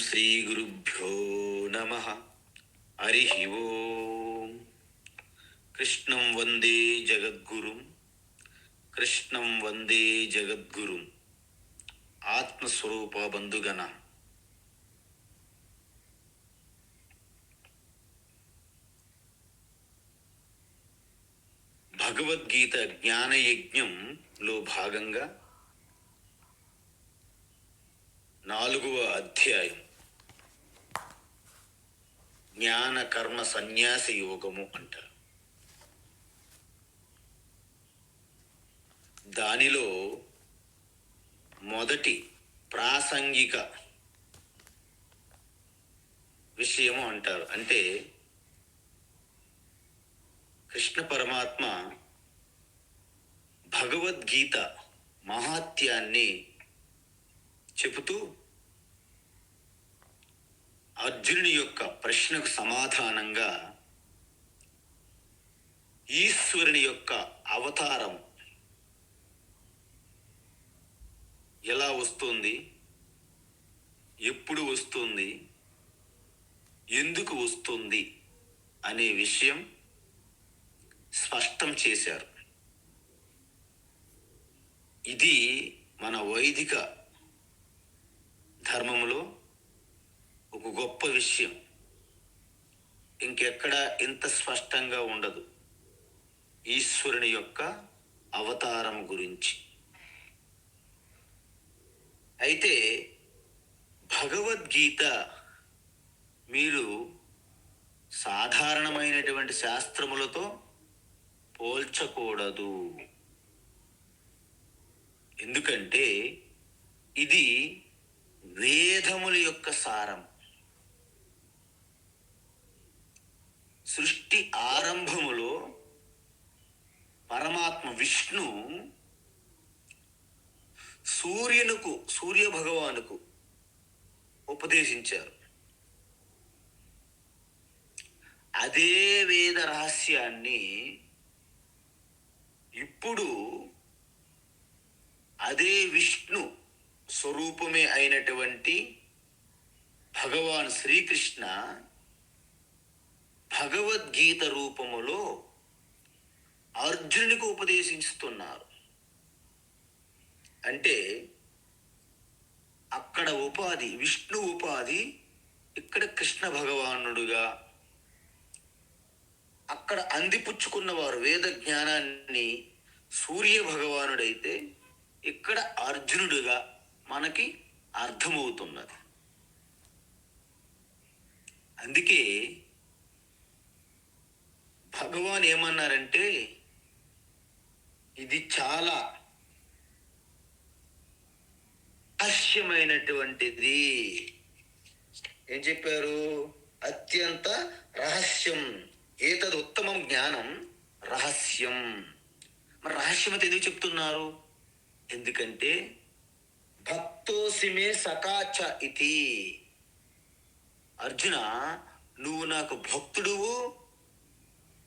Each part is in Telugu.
శ్రీ గురుభ్యో నమః. హరి ఓం. కృష్ణం వందే జగద్గురుం, కృష్ణం వందే జగద్గురుం. ఆత్మస్వరూప బంధుగణ, భగవద్గీత జ్ఞానయజ్ఞంలో భాగంగా 4వ అధ్యాయం జ్ఞాన కర్మ సన్యాస యోగము అంటారు. దానిలో మొదటి ప్రాసంగిక విషయము అంటారు. అంటే కృష్ణ పరమాత్మ భగవద్గీత మహాత్యాన్ని చెబుతూ అర్జునుని యొక్క ప్రశ్నకు సమాధానంగా ఈశ్వరుని యొక్క అవతారం ఎలా వస్తుంది, ఎప్పుడు వస్తుంది, ఎందుకు వస్తుంది అనే విషయం స్పష్టం చేశారు. ఇది మన వైదిక ధర్మములో ఒక గొప్ప విషయం. ఇంకెక్కడ ఇంత స్పష్టంగా ఉండదు ఈశ్వరుని యొక్క అవతారం గురించి. అయితే భగవద్గీత మీరు సాధారణమైనటువంటి శాస్త్రములతో పోల్చకూడదు. ఎందుకంటే ఇది వేదముల యొక్క సారం. సృష్టి ఆరంభములో పరమాత్మ విష్ణు సూర్య భగవానుకు ఉపదేశించారు. అదే వేద రహస్యాన్ని ఇప్పుడు అదే విష్ణు స్వరూపమే అయినటువంటి భగవాన్ శ్రీకృష్ణ భగవద్గీత రూపములో అర్జునునికి ఉపదేశిస్తున్నారు. అంటే అక్కడ ఉపాధి విష్ణు ఉపాధి, ఇక్కడ కృష్ణ భగవానుడుగా. అక్కడ అందిపుచ్చుకున్నవారు వేద జ్ఞానాన్ని సూర్య భగవానుడైతే ఇక్కడ అర్జునుడుగా మనకి అర్థమవుతున్నది. అందుకే భగవాన్ ఏమన్నారంటే ఇది చాలా రహస్యమైనటువంటిది. ఏం చెప్పారు? అత్యంత రహస్యం. ఏతద్ ఉత్తమం జ్ఞానం రహస్యం. మరి రహస్యం అయితే ఎందుకు చెప్తున్నారు? ఎందుకంటే భక్తోసిమే సకాచ ఇతి. అర్జున, నువ్వు నాకు భక్తుడువు,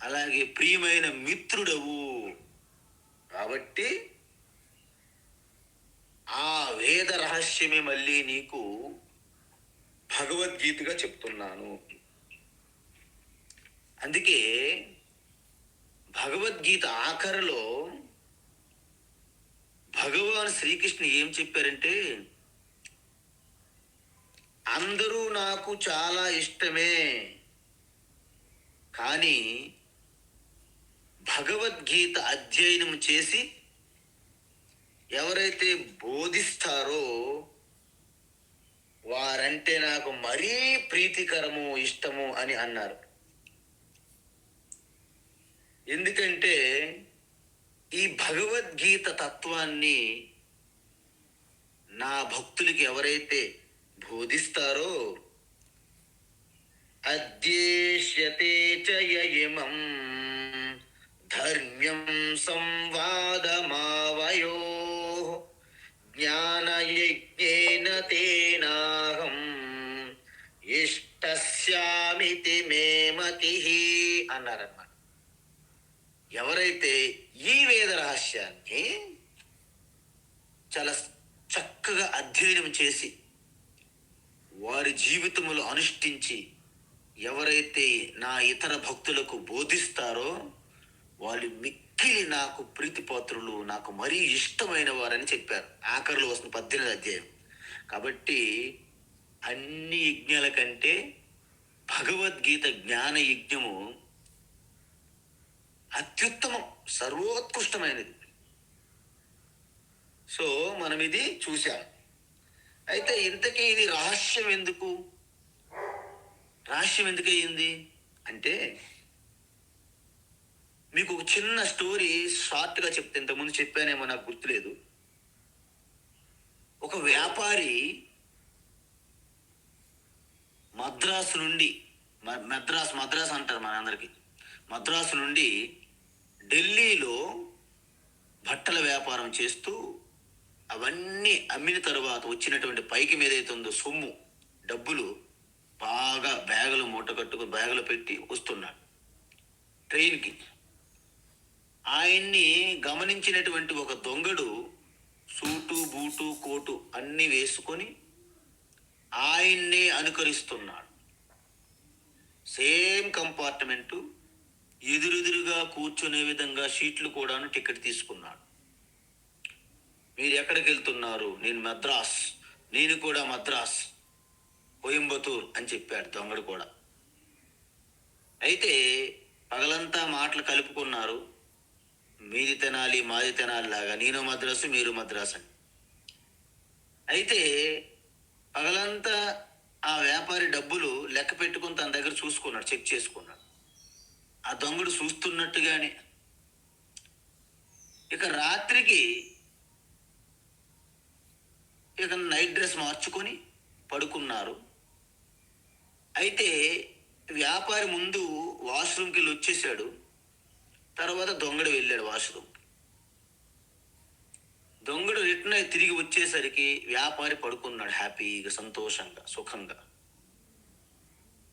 అలాగే ప్రియమైన మిత్రుడవు. కాబట్టి ఆ వేద రహస్యమే మళ్ళీ నీకు భగవద్గీతగా చెప్తున్నాను. అందుకే భగవద్గీత ఆఖరిలో భగవాన్ శ్రీకృష్ణ ఏం చెప్పారంటే, అందరూ నాకు చాలా ఇష్టమే, కానీ భగవద్గీత అధ్యయనం చేసి ఎవరైతే బోధిస్తారో వారంటే నాకు మరీ ప్రీతికరము, ఇష్టము అని అన్నారు. ఎందుకంటే ఈ భగవద్గీత తత్వాన్ని నా భక్తులకి ఎవరైతే బోధిస్తారో అద్యేష్యతే చ యయిమం ధర్మ్యం సంవాదమావయో జ్ఞానయజ్ఞేన తేనాహం ఇష్టస్యామితి మే మతిః అన్నారన్నమాట. ఎవరైతే ఈ వేద రహస్యాన్ని చాలా చక్కగా అధ్యయనం చేసి వారి జీవితములు అనుష్ఠించి ఎవరైతే నా ఇతర భక్తులకు బోధిస్తారో వాళ్ళు మిక్కిలి నాకు ప్రీతిపాత్రులు, నాకు మరీ ఇష్టమైన వారని చెప్పారు. ఆఖరిలో వస్తుంది 18వ అధ్యాయం. కాబట్టి అన్ని యజ్ఞాల కంటే భగవద్గీత జ్ఞాన యజ్ఞము అత్యుత్తమం, సర్వోత్కృష్టమైనది. సో మనం ఇది చూసాం. అయితే ఇంతకీ ఇది రహస్యం ఎందుకు అయింది అంటే, మీకు ఒక చిన్న స్టోరీ షార్ట్గా చెప్తే, ఇంతకుముందు చెప్పానేమో నాకు గుర్తులేదు. ఒక వ్యాపారి మద్రాసు నుండి, మద్రాస్ అంటారు మన అందరికి, మద్రాసు నుండి ఢిల్లీలో బట్టల వ్యాపారం చేస్తూ అవన్నీ అమ్మిన తరువాత వచ్చినటువంటి పైకి ఏదైతే ఉందో సొమ్ము, డబ్బులు బాగా బ్యాగులు మూట కట్టుకుని బ్యాగులు పెట్టి వస్తున్నాడు ట్రైన్కి. ఆయన్ని గమనించినటువంటి ఒక దొంగడు సూటు బూటు కోటు అన్నీ వేసుకొని ఆయన్నే అనుకరిస్తున్నాడు. సేమ్ కంపార్ట్మెంటు, ఎదురెదురుగా కూర్చునే విధంగా సీట్లు కూడాను టికెట్ తీసుకున్నాడు. మీరు ఎక్కడికి వెళ్తున్నారు? నేను మద్రాస్. నేను కూడా మద్రాస్, కోయంబత్తూర్ అని చెప్పాడు దొంగడు కూడా. అయితే పగలంతా మాటలు కలుపుకున్నారు, మీది తినాలి మాది తినాలి లాగా, నేను మద్రాసు మీరు మద్రాసు అని. అయితే పగలంతా ఆ వ్యాపారి డబ్బులు లెక్క పెట్టుకుని తన దగ్గర చూసుకున్నాడు, చెక్ చేసుకున్నాడు. ఆ దొంగడు చూస్తున్నట్టుగానే ఇక రాత్రికి ఇక నైట్ డ్రెస్ మార్చుకొని పడుకున్నారు. అయితే వ్యాపారి ముందు వాష్రూమ్కి వెళ్ళి వచ్చేసాడు. తర్వాత దొంగడు వెళ్ళాడు వాష్రూమ్. దొంగడు రిటర్న్ అయి తిరిగి వచ్చేసరికి వ్యాపారి పడుకున్నాడు హ్యాపీగా, సంతోషంగా, సుఖంగా.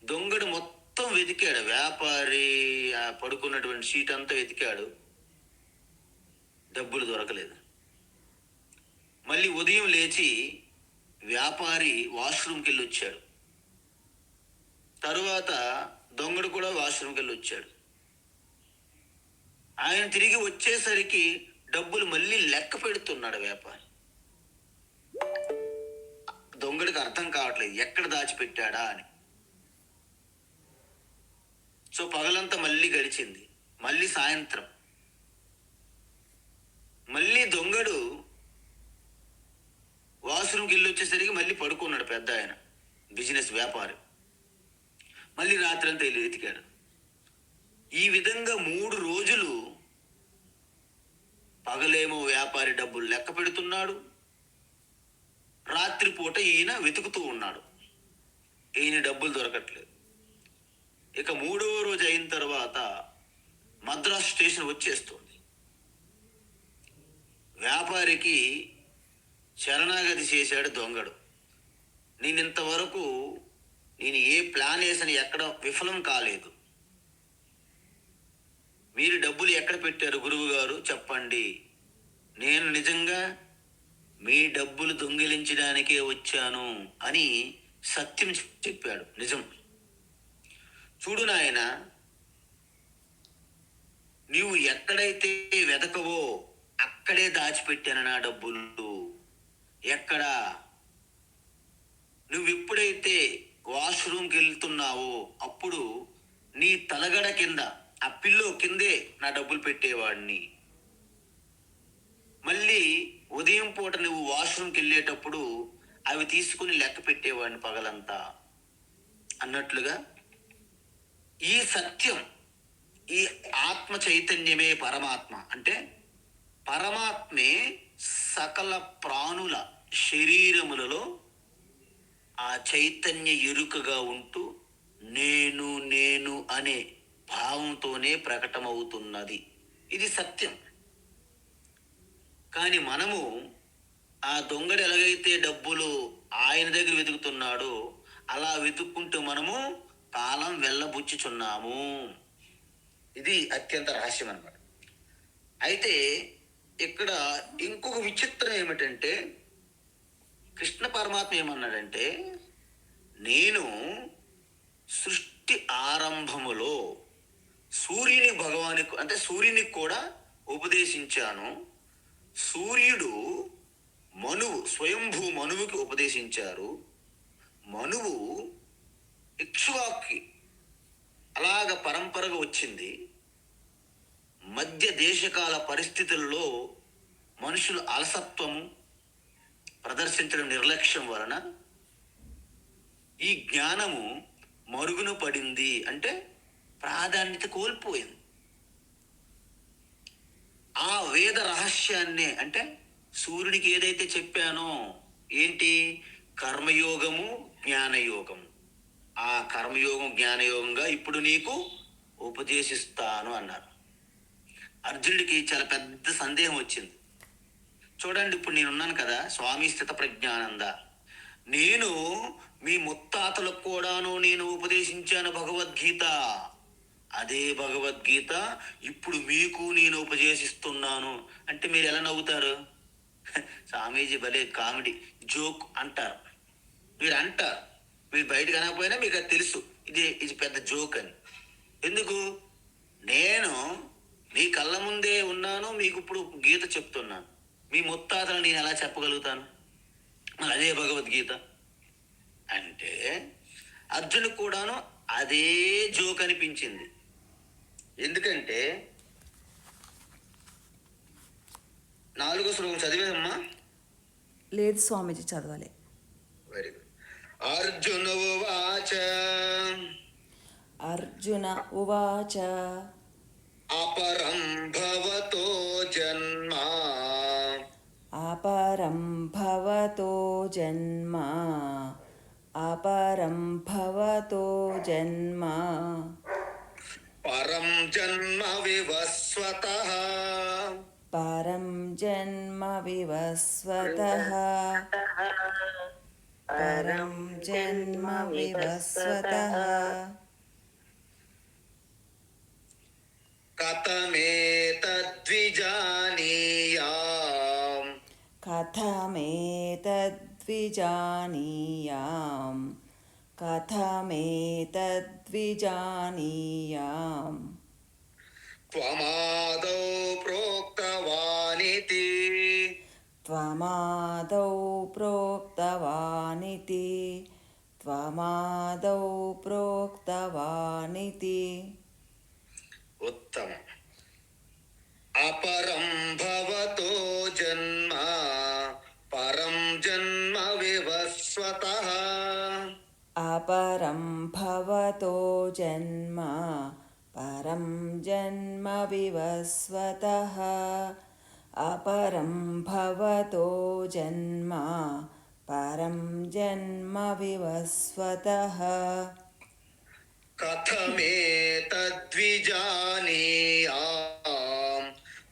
దొంగడు మొత్తం వెతికాడు, వ్యాపారి పడుకున్నటువంటి సీట్ అంతా వెతికాడు, డబ్బులు దొరకలేదు. మళ్ళీ ఉదయం లేచి వ్యాపారి వాష్రూమ్కి వెళ్ళి వచ్చాడు. తరువాత దొంగడు కూడా వాష్రూమ్కి వెళ్ళి వచ్చాడు. ఆయన తిరిగి వచ్చేసరికి డబ్బులు మళ్ళీ లెక్క పెడుతున్నాడు వ్యాపారి. దొంగడికి అర్థం కావట్లేదు ఎక్కడ దాచిపెట్టాడా అని. సో పగలంతా మళ్ళీ గడిచింది. మళ్ళీ సాయంత్రం మళ్ళీ దొంగడు వాష్రూమ్కి వెళ్ళి వచ్చేసరికి మళ్ళీ పడుకున్నాడు పెద్ద ఆయన, బిజినెస్ వ్యాపారి. మళ్ళీ రాత్రంతా వెళ్ళి వెతికాడు. ఈ విధంగా 3 రోజులు పగలేమో వ్యాపారి డబ్బులు లెక్క పెడుతున్నాడు, రాత్రిపూట ఈయన వెతుకుతూ ఉన్నాడు. ఈయన డబ్బులు దొరకట్లేదు. ఇక 3వ రోజు అయిన తర్వాత మద్రాస్ స్టేషన్ వచ్చేస్తుంది. వ్యాపారికి శరణాగతి చేశాడు దొంగడు. నేను ఏ ప్లాన్ వేసని ఎక్కడ విఫలం కాలేదు. మీరు డబ్బులు ఎక్కడ పెట్టారు గురువు గారు చెప్పండి, నేను నిజంగా మీ డబ్బులు దొంగిలించడానికే వచ్చాను అని సత్యం చెప్పాడు, నిజం. చూడు నాయన, నీవు ఎక్కడైతే వెతకవో అక్కడే దాచిపెట్టాను నా డబ్బులు. ఎక్కడా? నువ్వు ఎప్పుడైతే వాష్రూమ్కి వెళ్తున్నావో అప్పుడు నీ తలగడ కింద, ఆ పిల్లో కిందే నా డబ్బులు పెట్టేవాడిని. మళ్ళీ ఉదయం పూట నువ్వు వాష్రూమ్కి వెళ్ళేటప్పుడు అవి తీసుకుని లెక్క పెట్టేవాడిని పగలంతా అన్నట్లుగా ఈ సత్యం, ఈ ఆత్మ చైతన్యమే పరమాత్మ. అంటే పరమాత్మే సకల ప్రాణుల శరీరములలో ఆ చైతన్య ఎరుకగా ఉంటూ నేను నేను అనే భావంతోనే ప్రకటమవుతున్నది. ఇది సత్యం. కానీ మనము ఆ దొంగడు ఎలాగైతే డబ్బులు ఆయన దగ్గర వెతుకుతున్నాడో అలా వెతుక్కుంటూ మనము కాలం వెళ్ళబుచ్చుచున్నాము. ఇది అత్యంత రహస్యం అన్నమాట. అయితే ఇక్కడ ఇంకొక విచిత్రం ఏమిటంటే, కృష్ణ పరమాత్మ ఏమన్నాడంటే, నేను సృష్టి ఆరంభములో సూర్యుని భగవానికి అంటే సూర్యునికి కూడా ఉపదేశించాను. సూర్యుడు స్వయంభూ మనువుకి ఉపదేశించారు. మనువు ఇక్ష్వాకి అలాగ పరంపరగా వచ్చింది. మధ్య దేశకాల పరిస్థితుల్లో మనుషులు అలసత్వము ప్రదర్శించడం నిర్లక్ష్యం వలన ఈ జ్ఞానము మరుగున పడింది, అంటే ప్రాధాన్యత కోల్పోయింది. ఆ వేద రహస్యాన్ని అంటే సూర్యుడికి ఏదైతే చెప్పానో ఏంటి, కర్మయోగము జ్ఞానయోగము, ఆ కర్మయోగం జ్ఞానయోగంగా ఇప్పుడు నీకు ఉపదేశిస్తాను అన్నారు. అర్జునుడికి చాలా పెద్ద సందేహం వచ్చింది. చూడండి, ఇప్పుడు నేనున్నాను కదా స్వామి స్థిత ప్రజ్ఞానంద, నేను మీ ముత్తాతలకు కూడాను నేను ఉపదేశించాను భగవద్గీత. అదే భగవద్గీత ఇప్పుడు మీకు నేను ఉపదేశిస్తున్నాను అంటే మీరు ఎలా నవ్వుతారు? స్వామీజీ భలే కామెడీ జోక్ అంటారు. మీరు అంటారు, మీరు బయటకు అనకపోయినా మీకు అది తెలుసు ఇది పెద్ద జోక్ అని. ఎందుకు? నేను మీ కళ్ళ ముందే ఉన్నాను, మీకు ఇప్పుడు గీత చెప్తున్నాను. మీ ముత్తాతలు నేను ఎలా చెప్పగలుగుతాను? మరి అదే భగవద్గీత అంటే అర్జునుకు కూడాను అదే జోక్ అనిపించింది. ఎందుకంటే 4వ శ్లోకం చదివేదమ్మా? లేదు స్వామీజీ, చదవాలి. Very good. అర్జున ఉవాచ అర్జున ఉవాచ అపరం భవతో జన్మ అపరం భవతో జన్మ అపరం భవతో జన్మ పరం జన్మ వివస్వతః పరం జన్మ వివస్వతః పరం జన్మ వివస్వతః కథమేతద్విజానీయాం కథమేతద్విజానీయాం కథమేతద్విజానీయాం త్వమాదౌ ప్రోక్తవానితి త్వమాదౌ ప్రోక్తవానితి త్వమాదౌ ప్రోక్తవానితి. ఉత్తమం. అపరం భవతో జన్మ పరం జన్మ వివస్వతః అపరం భవతో జన్మ పరం జన్మ వివస్వతః అపరం భవతో జన్మ పరం జన్మ వివస్వతః కథమేతద్విజానీయాం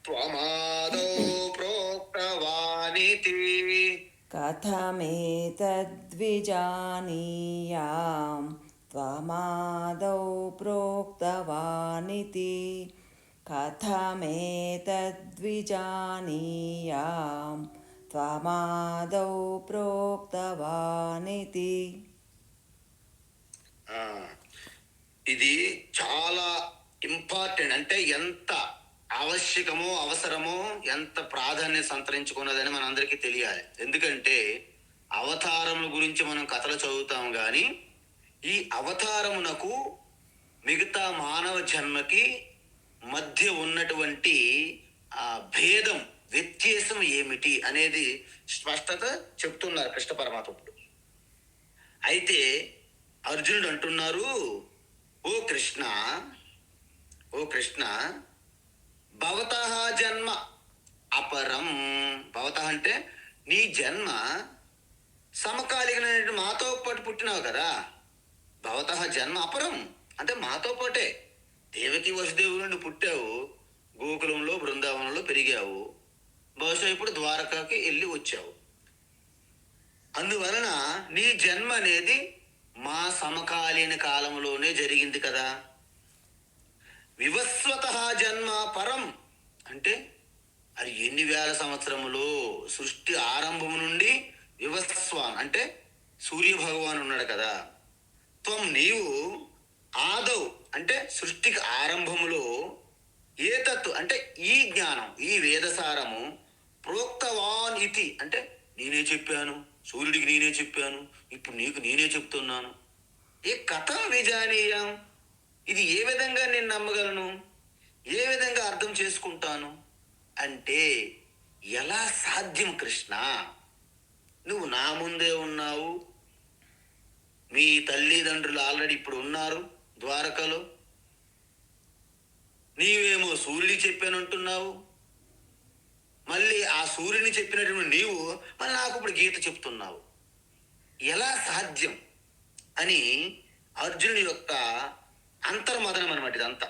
త్వమాదౌ ప్రోక్తవానితి కథమేతద్విజానీయాం త్వమాదౌ ప్రోక్తవానితి కథమేతద్విజానీయాం త్వమాదౌ ప్రోక్తవానితి. ఇది చాలా ఇంపార్టెంట్, అంటే ఎంత ఆవశ్యకమో అవసరమో ఎంత ప్రాధాన్యత సంతరించుకున్నదని మనందరికీ తెలియాలి. ఎందుకంటే అవతారముల గురించి మనం కథలు చదువుతాం కానీ ఈ అవతారమునకు మిగతా మానవ జన్మకి మధ్య ఉన్నటువంటి ఆ భేదం వ్యత్యాసం ఏమిటి అనేది స్పష్టత చెప్తున్నారు కృష్ణ పరమాత్ముడు. అయితే అర్జునుడు అంటున్నారు, ఓ కృష్ణ భవతః జన్మ అపరం. భవతః అంటే నీ జన్మ సమకాలీన మాతో పాటు పుట్టినావు కదా. భవతః జన్మ అపరం అంటే మాతో పాటే. దేవకి వసుదేవుడు నుండి పుట్టావు, గోకులంలో బృందావనంలో పెరిగావు, బహుశా ఇప్పుడు ద్వారకాకి వెళ్ళి వచ్చావు. అందువలన నీ జన్మ అనేది మా సమకాలీన కాలంలోనే జరిగింది కదా. వివస్వతః జన్మ పరం అంటే అది ఎన్ని వేల సంవత్సరములో సృష్టి ఆరంభం నుండి వివస్వాన్ అంటే సూర్య భగవాన్ ఉన్నాడు కదా, త్వం నీవు ఆదౌ అంటే సృష్టికి ఆరంభములో ఏతత్తు అంటే ఈ జ్ఞానం ఈ వేదసారము ప్రోక్తవాన్ ఇతి అంటే నేనే చెప్పాను, సూర్యుడికి నేనే చెప్పాను, ఇప్పుడు నీకు నేనే చెప్తున్నాను. ఏ కథం విజానీయం, ఇది ఏ విధంగా నేను నమ్మగలను, ఏ విధంగా అర్థం చేసుకుంటాను అంటే ఎలా సాధ్యం కృష్ణ? నువ్వు నా ముందే ఉన్నావు, మీ తల్లిదండ్రులు ఆల్రెడీ ఇప్పుడు ఉన్నారు ద్వారకలో, నీవేమో సూర్యుడికి చెప్పానంటున్నావు, మళ్ళీ ఆ సూర్యుని చెప్పినటువంటి నీవు మళ్ళీ నాకు ఇప్పుడు గీత చెప్తున్నావు, ఎలా సాధ్యం అని అర్జునుడి యొక్క అంతర్మదనం అనమాట ఇదంతా.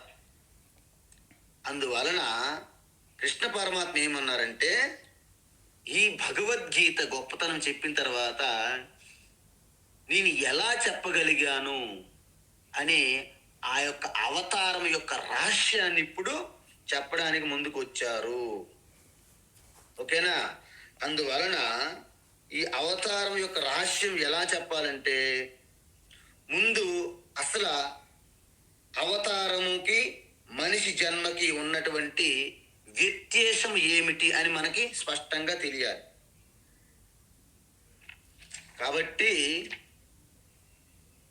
అందువలన కృష్ణ పరమాత్మ ఏమన్నారంటే ఈ భగవద్గీత గొప్పతనం చెప్పిన తర్వాత నేను ఎలా చెప్పగలిగాను అనే ఆ యొక్క అవతారం యొక్క రహస్యాన్ని ఇప్పుడు చెప్పడానికి ముందుకు వచ్చారు. ఓకేనా? అందువలన ఈ అవతారం యొక్క రహస్యం ఎలా చెప్పాలంటే ముందు అసలు అవతారముకి మనిషి జన్మకి ఉన్నటువంటి వ్యత్యాసం ఏమిటి అని మనకి స్పష్టంగా తెలియాలి. కాబట్టి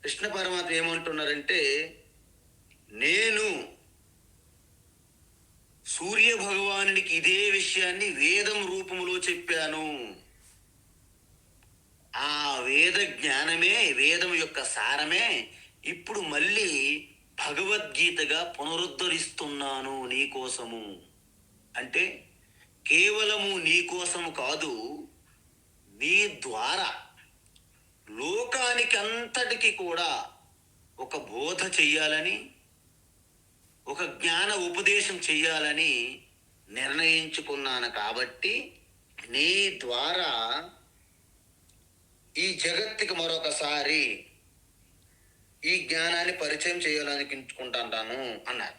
కృష్ణ పరమాత్మ ఏమంటున్నారంటే నేను సూర్య భగవానుడికి ఇదే విషయాన్ని వేదం రూపంలో చెప్పాను. ఆ వేద జ్ఞానమే, వేదం యొక్క సారమే ఇప్పుడు మళ్ళీ భగవద్గీతగా పునరుద్ధరిస్తున్నాను నీ కోసము. అంటే కేవలము నీ కోసము కాదు, నీ ద్వారా లోకానికి అంతటికి కూడా ఒక బోధ చెయ్యాలని, ఒక జ్ఞాన ఉపదేశం చెయ్యాలని నిర్ణయించుకున్నాను. కాబట్టి నీ ద్వారా ఈ జగత్తుకి మరొకసారి ఈ జ్ఞానాన్ని పరిచయం చేయాలనుకుంటాను అన్నారు.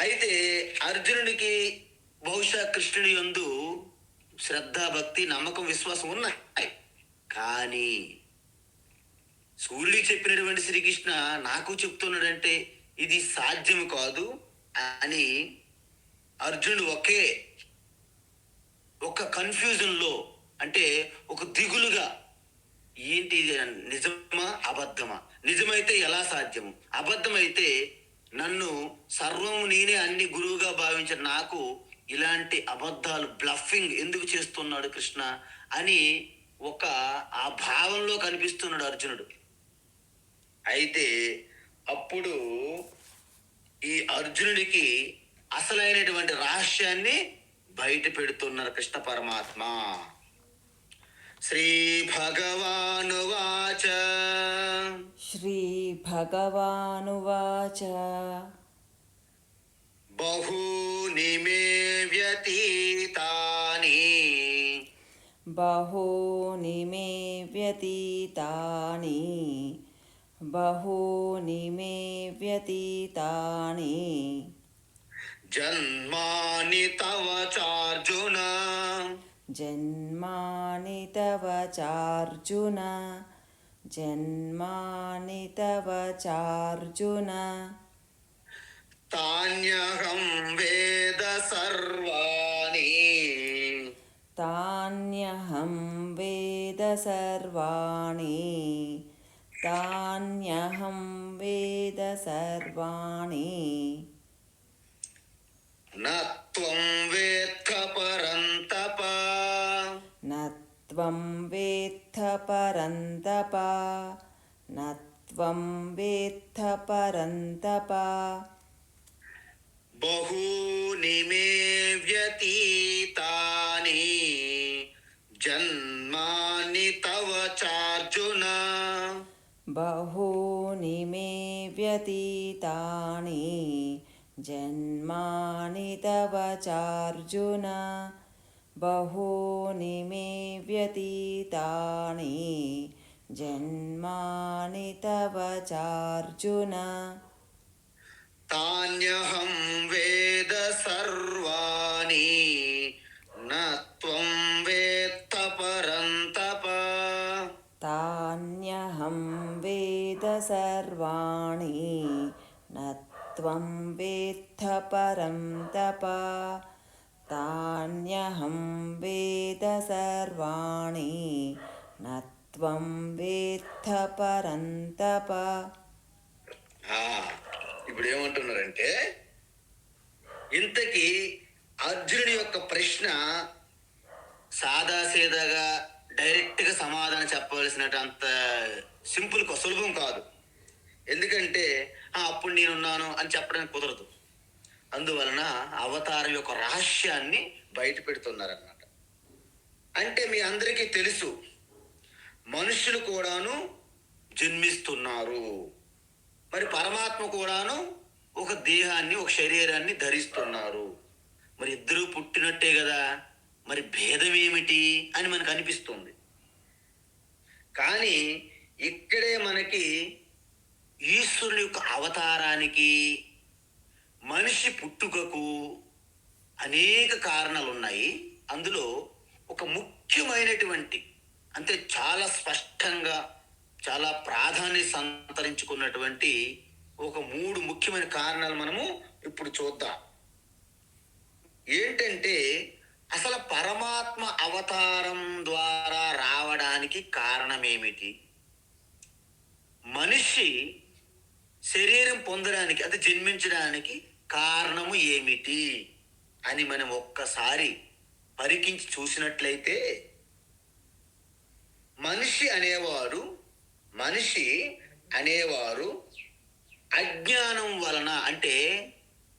అయితే అర్జునుడికి బహుశా కృష్ణుడి యందు శ్రద్ధ, భక్తి, నమ్మకం, విశ్వాసం ఉన్నాయి. కానీ సూర్యుడికి చెప్పినటువంటి శ్రీకృష్ణ నాకు చెప్తున్నాడంటే ఇది సాధ్యం కాదు అని అర్జునుడు ఒక కన్ఫ్యూజన్లో, అంటే ఒక దిగులుగా, ఏంటి నిజమా అబద్ధమా, నిజమైతే ఎలా సాధ్యము, అబద్ధమైతే నన్ను సర్వం నేనే అన్ని గురువుగా భావించిన నాకు ఇలాంటి అబద్ధాలు, బ్లఫింగ్ ఎందుకు చేస్తున్నాడు కృష్ణ అని ఆ భావంలో కనిపిస్తున్నాడు అర్జునుడు. అయితే అప్పుడు ఈ అర్జునుడికి అసలైనటువంటి రహస్యాన్ని బయట పెడుతున్నారు కృష్ణ పరమాత్మ. శ్రీ భగవానువాచ శ్రీ భగవానువాచ బహూని మే వ్యతీతాని బహూని మే వ్యతీతాని బహూని మే వ్యతీతాని జన్మాని తవ చార్జున జన్మాని తవ చార్జున జన్మాని తవ చార్జున తాన్యహం వేద సర్వాణి తాన్యహం వేద సర్వాణి తాన్యహం వేద సర్వాణి నత్వం వేత్త పరంతప నత్వం వేత్త పరంతప నత్వం వేత్త పరంతప బహూని మే వ్యతీతాని జన్మాని తవ చార్జున బహూని మే వ్యతీతాని జన్మాని తవ చార్జున బహూని మే వ్యతీతాని జన్మాని తవ చార్జున తాన్యహం వేద సర్వాణి నత్వం వేత్త పరంతప తాన్యహం వేద సర్వాణి న త్వం వేత్థ పరం తప తాన్యహం వేద సర్వాణి న త్వం వేత్థ పరం తప. ఇప్పుడు ఏమంటున్నారంటే, ఇంతకీ అర్జునుడి యొక్క ప్రశ్న సాదాసీదాగా డైరెక్ట్గా సమాధానం చెప్పవలసినట్టు అంత సులభం కాదు. ఎందుకంటే అప్పుడు నేనున్నాను అని చెప్పడానికి కుదరదు. అందువలన అవతారం యొక్క రహస్యాన్ని బయట పెడుతున్నారన్నమాట. అంటే మీ అందరికీ తెలుసు, మనుషులు కూడాను జన్మిస్తున్నారు, మరి పరమాత్మ కూడాను ఒక దేహాన్ని, ఒక శరీరాన్ని ధరిస్తున్నారు. మరి ఇద్దరూ పుట్టినట్టే కదా, మరి భేదం ఏమిటి అని మనకు అనిపిస్తుంది. కానీ ఇక్కడే మనకి ఈశ్వరుని యొక్క అవతారానికి, మనిషి పుట్టుకకు అనేక కారణాలు ఉన్నాయి. అందులో ఒక ముఖ్యమైనటువంటి, అంటే చాలా స్పష్టంగా, చాలా ప్రాధాన్యత సంతరించుకున్నటువంటి ఒక 3 ముఖ్యమైన కారణాలు మనము ఇప్పుడు చూద్దాం. ఏంటంటే, అసలు పరమాత్మ అవతారం ద్వారా రావడానికి కారణం ఏమిటి, మనిషి శరీరం పొందడానికి, అంటే జన్మించడానికి కారణము ఏమిటి అని మనం ఒక్కసారి పరికించి చూసినట్లయితే, మనిషి అనేవారు అజ్ఞానం వలన, అంటే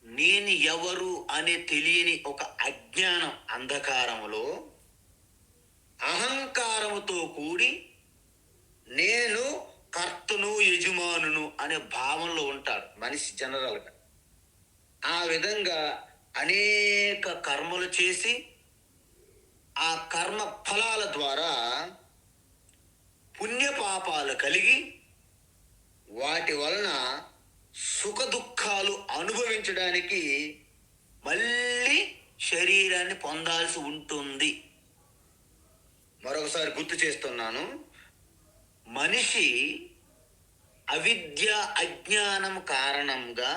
నేను ఎవరు అనే తెలియని ఒక అజ్ఞానం అంధకారములో అహంకారముతో కూడి నేను కర్తను, యజమానును అనే భావంలో ఉంటాడు మనిషి జనరల్గా. ఆ విధంగా అనేక కర్మలు చేసి ఆ కర్మ ఫలాల ద్వారా పుణ్యపాపాలు కలిగి వాటి వలన సుఖ దుఃఖాలు అనుభవించడానికి మళ్ళీ శరీరాన్ని పొందాల్సి ఉంటుంది. మరొకసారి గుర్తు చేస్తున్నాను, మనిషి అవిద్య, అజ్ఞానం కారణంగా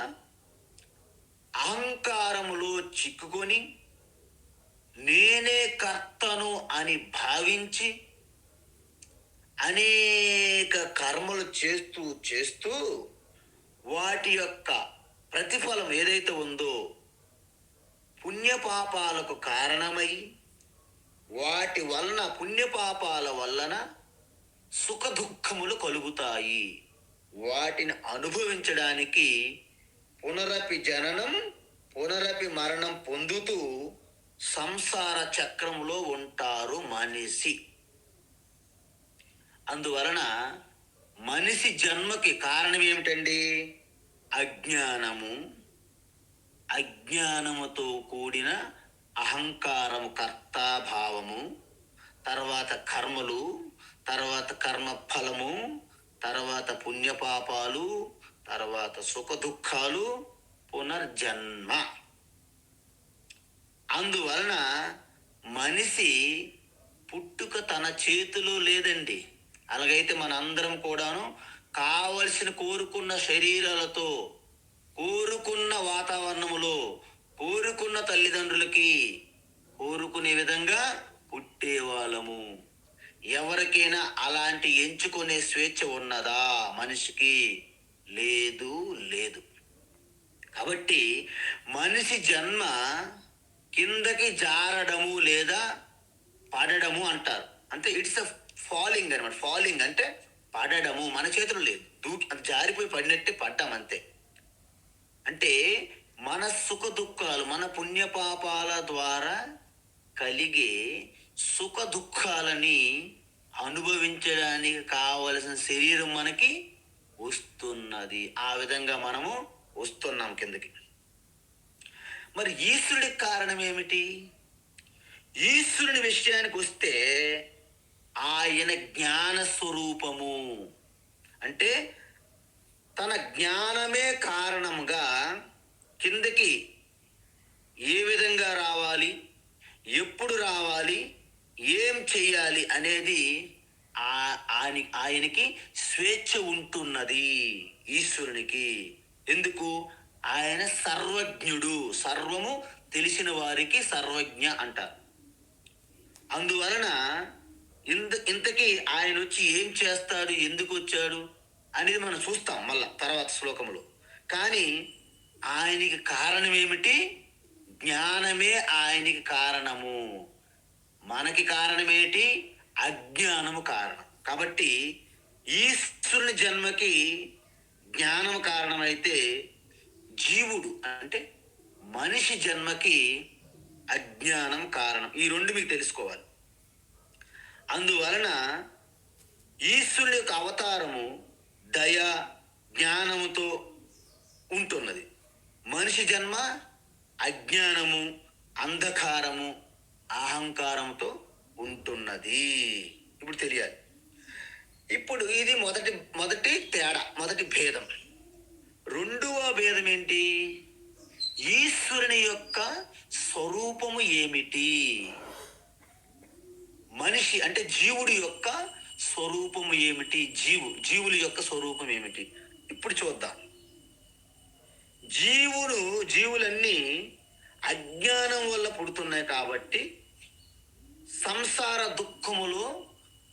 అహంకారములో చిక్కుకొని నేనే కర్తను అని భావించి అనేక కర్మలు చేస్తూ వాటి యొక్క ప్రతిఫలం ఏదైతే ఉందో పుణ్యపాపాలకు కారణమై, వాటి వలన, పుణ్యపాపాల వలన సుఖ దుఃఖములు కలుగుతాయి. వాటిని అనుభవించడానికి పునరపి జననం, పునరపి మరణం పొందుతూ సంసార చక్రంలో ఉంటారు మనిషి. అందువలన మనిషి జన్మకి కారణం ఏమిటండి? అజ్ఞానము. అజ్ఞానముతో కూడిన అహంకారము, కర్తాభావము, తర్వాత కర్మలు, తర్వాత కర్మ ఫలము, తర్వాత పుణ్యపాపాలు, తర్వాత సుఖ దుఃఖాలు, పునర్జన్మ. అందువలన మనిషి పుట్టుక తన చేతిలో లేదండి. అలాగైతే మనందరం కూడాను కావలసిన కోరుకున్న శరీరాలతో, కోరుకున్న వాతావరణములో, కోరుకున్న తల్లిదండ్రులకి కోరుకునే విధంగా పుట్టేవాళ్ళము. ఎవరికైనా అలాంటి ఎంచుకునే స్వేచ్ఛ ఉన్నదా మనిషికి? లేదు. కాబట్టి మనిషి జన్మ కిందకి జారడము లేదా పడడము అంటారు. అంటే ఇట్స్ అ ఫాలింగ్ అనమాట. ఫాలింగ్ అంటే పడడము, మన చేతులు లేదు. అది జారిపోయి పడినట్టే పడ్డాం అంతే. అంటే మన సుఖ దుఃఖాలు, మన పుణ్యపాపాల ద్వారా కలిగే సుఖ దుఃఖాలని అనుభవించడానికి కావలసిన శరీరం మనకి వస్తున్నది. ఆ విధంగా మనము వస్తున్నాం కిందకి. మరి ఈశ్వరుడికి కారణం ఏమిటి? ఈశ్వరుని విషయానికి వస్తే ఆయన జ్ఞాన స్వరూపము. అంటే తన జ్ఞానమే కారణంగా కిందకి ఏ విధంగా రావాలి, ఎప్పుడు రావాలి, ఏం చెయ్యాలి అనేది ఆయనకి స్వేచ్ఛ ఉంటున్నది, ఈశ్వరునికి. ఎందుకు? ఆయన సర్వజ్ఞుడు, సర్వము తెలిసిన వారికి సర్వజ్ఞ అంటారు. అందువలన ఇంతకీ ఆయన వచ్చి ఏం చేస్తాడు, ఎందుకు వచ్చాడు అనేది మనం చూస్తాం మళ్ళా తర్వాత శ్లోకములో. కానీ ఆయనకి కారణం ఏమిటి? జ్ఞానమే ఆయనకి కారణము. మనకి కారణమేంటి? అజ్ఞానము కారణం. కాబట్టి ఈశ్వరుని జన్మకి జ్ఞానం కారణమైతే, జీవుడు అంటే మనిషి జన్మకి అజ్ఞానం కారణం. ఈ రెండు మీకు తెలుసుకోవాలి. అందువలన ఈశ్వరుని యొక్క అవతారము దయ జ్ఞానముతో ఉంటున్నది. మనిషి జన్మ అజ్ఞానము, అంధకారము, అహంకారంతో ఉంటున్నది. ఇప్పుడు తెలియాలి. ఇప్పుడు ఇది మొదటి తేడా, మొదటి భేదం. రెండవ భేదం ఏంటి? ఈశ్వరుని యొక్క స్వరూపము ఏమిటి? మనిషి అంటే జీవుడి యొక్క స్వరూపము ఏమిటి? జీవుల యొక్క స్వరూపం ఏమిటి? ఇప్పుడు చూద్దాం. జీవులన్నీ అజ్ఞానం వల్ల పుడుతున్నాయి కాబట్టి సంసార దుఃఖములో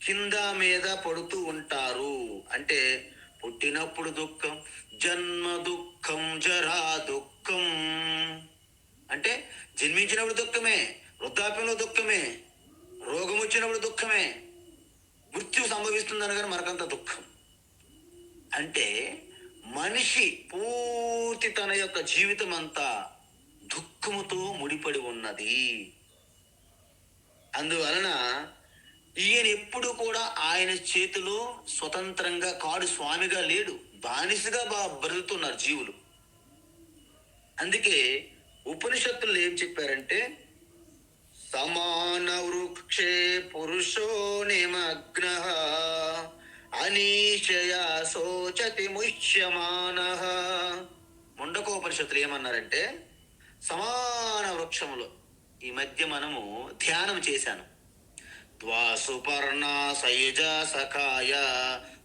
కింద మీద పడుతూ ఉంటారు. అంటే పుట్టినప్పుడు దుఃఖం, జన్మ దుఃఖం, జరా దుఃఖం. అంటే జన్మించినప్పుడు దుఃఖమే, వృద్ధాప్యంలో దుఃఖమే, రోగం వచ్చినప్పుడు దుఃఖమే, మృత్యు సంభవిస్తుందని కానీ మరకంత దుఃఖం. అంటే మనిషి పూర్తి తన యొక్క జీవితం అంతా దుఃఖముతో ముడిపడి ఉన్నది. అందువలన ఈయన ఎప్పుడు కూడా ఆయన చేతిలో స్వతంత్రంగా కాడు, స్వామిగా లేడు, బానిసగా బ్రతుకుతున్నారు జీవులు. అందుకే ఉపనిషత్తులు ఏం చెప్పారంటే, సమాన వృక్షే పురుషో నిమగ్న అనీశయ శోచతి ముష్యమానః. ముండకోపనిషత్తులు ఏమన్నారంటే, సమాన వృక్షములో ఈ మధ్య మనము ధ్యానం చేశాను. ద్వాసుపర్ణ సయుజ సఖాయ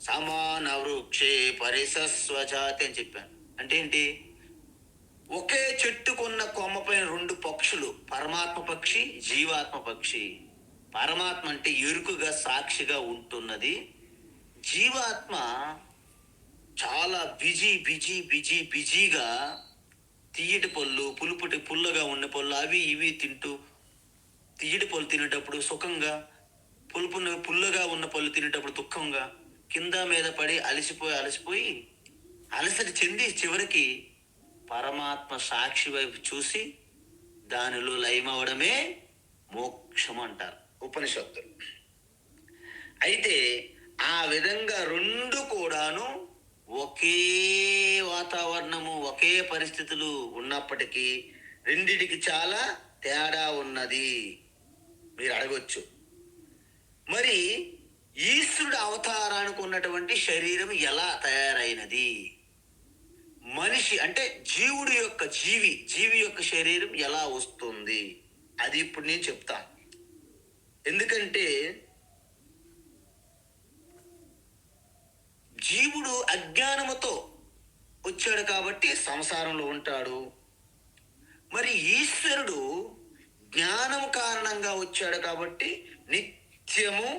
సమాన వృక్షే పరిసస్వజాతి అని చెప్పాను. అంటే ఏంటి? ఒకే చెట్టుకున్న కొమ్మపైన రెండు పక్షులు, పరమాత్మ పక్షి, జీవాత్మ పక్షి. పరమాత్మ అంటే ఎరుకుగా సాక్షిగా ఉంటున్నది. జీవాత్మ చాలా బిజీగా తీయటి పళ్ళు, పుల్లగా ఉన్న పళ్ళు అవి ఇవి తింటూ, తీయటి పళ్ళు తినేటప్పుడు సుఖంగా, పుల్లగా ఉన్న పళ్ళు తినేటప్పుడు దుఃఖంగా, కింద మీద పడి అలసిపోయి అలసట చెంది చివరికి పరమాత్మ సాక్షి వైపు చూసి దానిలో లయమవడమే మోక్షం అంటారు ఉపనిషత్తులు. అయితే ఆ విధంగా రెండు కూడాను ఒకే వాతావరణము, ఒకే పరిస్థితులు ఉన్నప్పటికీ రెండిటికి చాలా తేడా ఉన్నది. మీరు అడగొచ్చు, మరి ఈశ్వరుడు అవతారానికి ఉన్నటువంటి శరీరం ఎలా తయారైనది? మనిషి అంటే జీవుడి యొక్క జీవి యొక్క శరీరం ఎలా వస్తుంది? అది ఇప్పుడు నేను చెప్తాను. ఎందుకంటే జీవుడు అజ్ఞానముతో వచ్చాడు కాబట్టి సంసారంలో ఉంటాడు. మరి ఈశ్వరుడు జ్ఞానం కారణంగా వచ్చాడు కాబట్టి నిత్యము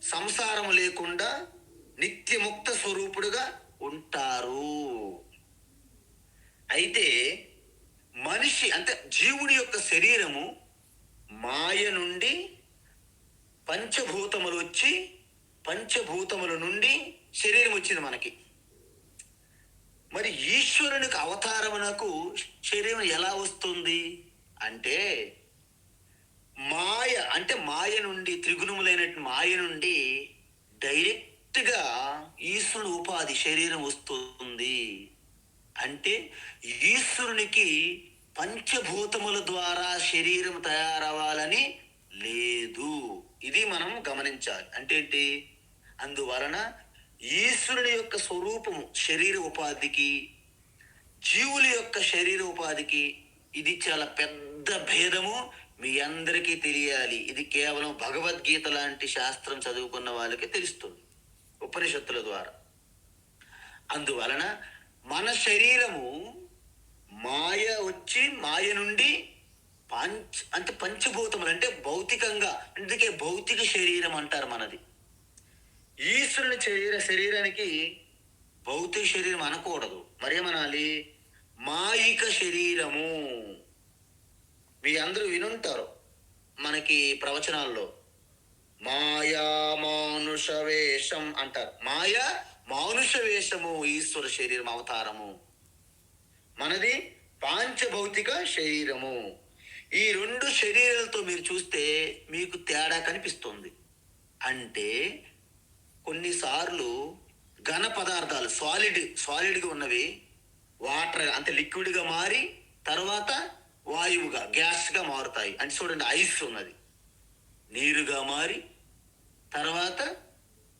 సంసారము లేకుండా నిత్యముక్త స్వరూపుడుగా ఉంటారు. అయితే మనిషి అంటే జీవుడి యొక్క శరీరము మాయ నుండి పంచభూతములు వచ్చి, పంచభూతముల నుండి శరీరం వచ్చింది మనకి. మరి ఈశ్వరునికి అవతారమునకు శరీరం ఎలా వస్తుంది అంటే, మాయ నుండి, త్రిగుణములైన మాయ నుండి డైరెక్ట్గా ఈశ్వరుని ఉపాధి శరీరం వస్తుంది. అంటే ఈశ్వరునికి పంచభూతముల ద్వారా శరీరం తయారవ్వాలని లేదు. ఇది మనం గమనించాలి. అంటే ఏంటి? అందువలన ఈశ్వరుని యొక్క స్వరూపము శరీర ఉపాధికి, జీవుల యొక్క శరీర ఉపాధికి ఇది చాలా పెద్ద భేదము. మీ అందరికీ తెలియాలి. ఇది కేవలం భగవద్గీత లాంటి శాస్త్రం చదువుకున్న వాళ్ళకి తెలుస్తుంది, ఉపనిషత్తుల ద్వారా. అందువలన మన శరీరము మాయ వచ్చి మాయ నుండి అంటే పంచభూతములు అంటే భౌతికంగా, అందుకే భౌతిక శరీరం అంటారు మనది. ఈశ్వరుని శరీరానికి భౌతిక శరీరం అనకూడదు, మరేమనాలి? మాయిక శరీరము. మీ అందరూ వినుంటారు మనకి ప్రవచనాల్లో, మాయా మానుష వేషం అంటారు. మాయా మానుష వేషము ఈశ్వర శరీరం, అవతారము. మనది పాంచభౌతిక శరీరము. ఈ రెండు శరీరాలతో మీరు చూస్తే మీకు తేడా కనిపిస్తుంది. అంటే కొన్నిసార్లు ఘన పదార్థాలు సాలిడ్గా ఉన్నవి వాటర్ అంటే లిక్విడ్గా మారి తర్వాత వాయువుగా గ్యాస్గా మారుతాయి. అంటే చూడండి, ఐస్ ఉన్నది నీరుగా మారి తర్వాత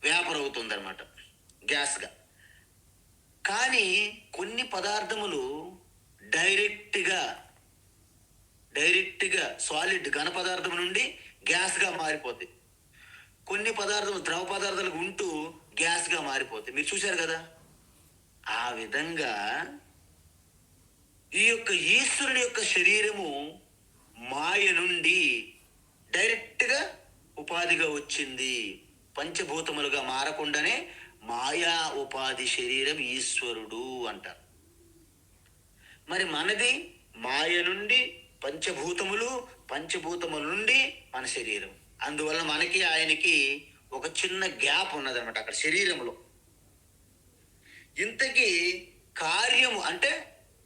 వేపర్ అవుతుంది అనమాట, గ్యాస్గా. కానీ కొన్ని పదార్థములు డైరెక్ట్గా సాలిడ్ ఘన పదార్థం నుండి గ్యాస్గా మారిపోతాయి. కొన్ని పదార్థాలు ద్రవ పదార్థాలకు ఉంటూ గ్యాస్గా మారిపోతాయి. మీరు చూశారు కదా. ఆ విధంగా ఈ యొక్క ఈశ్వరుని యొక్క శరీరము మాయ నుండి డైరెక్ట్గా ఉపాధిగా వచ్చింది. పంచభూతములుగా మారకుండానే మాయా ఉపాధి శరీరం ఈశ్వరుడు అంటారు. మరి మనది మాయ నుండి పంచభూతముల నుండి మన శరీరం. అందువల్ల మనకి ఆయనకి ఒక చిన్న గ్యాప్ ఉన్నదన్నమాట అక్కడ శరీరంలో. ఇంతకీ కార్యము అంటే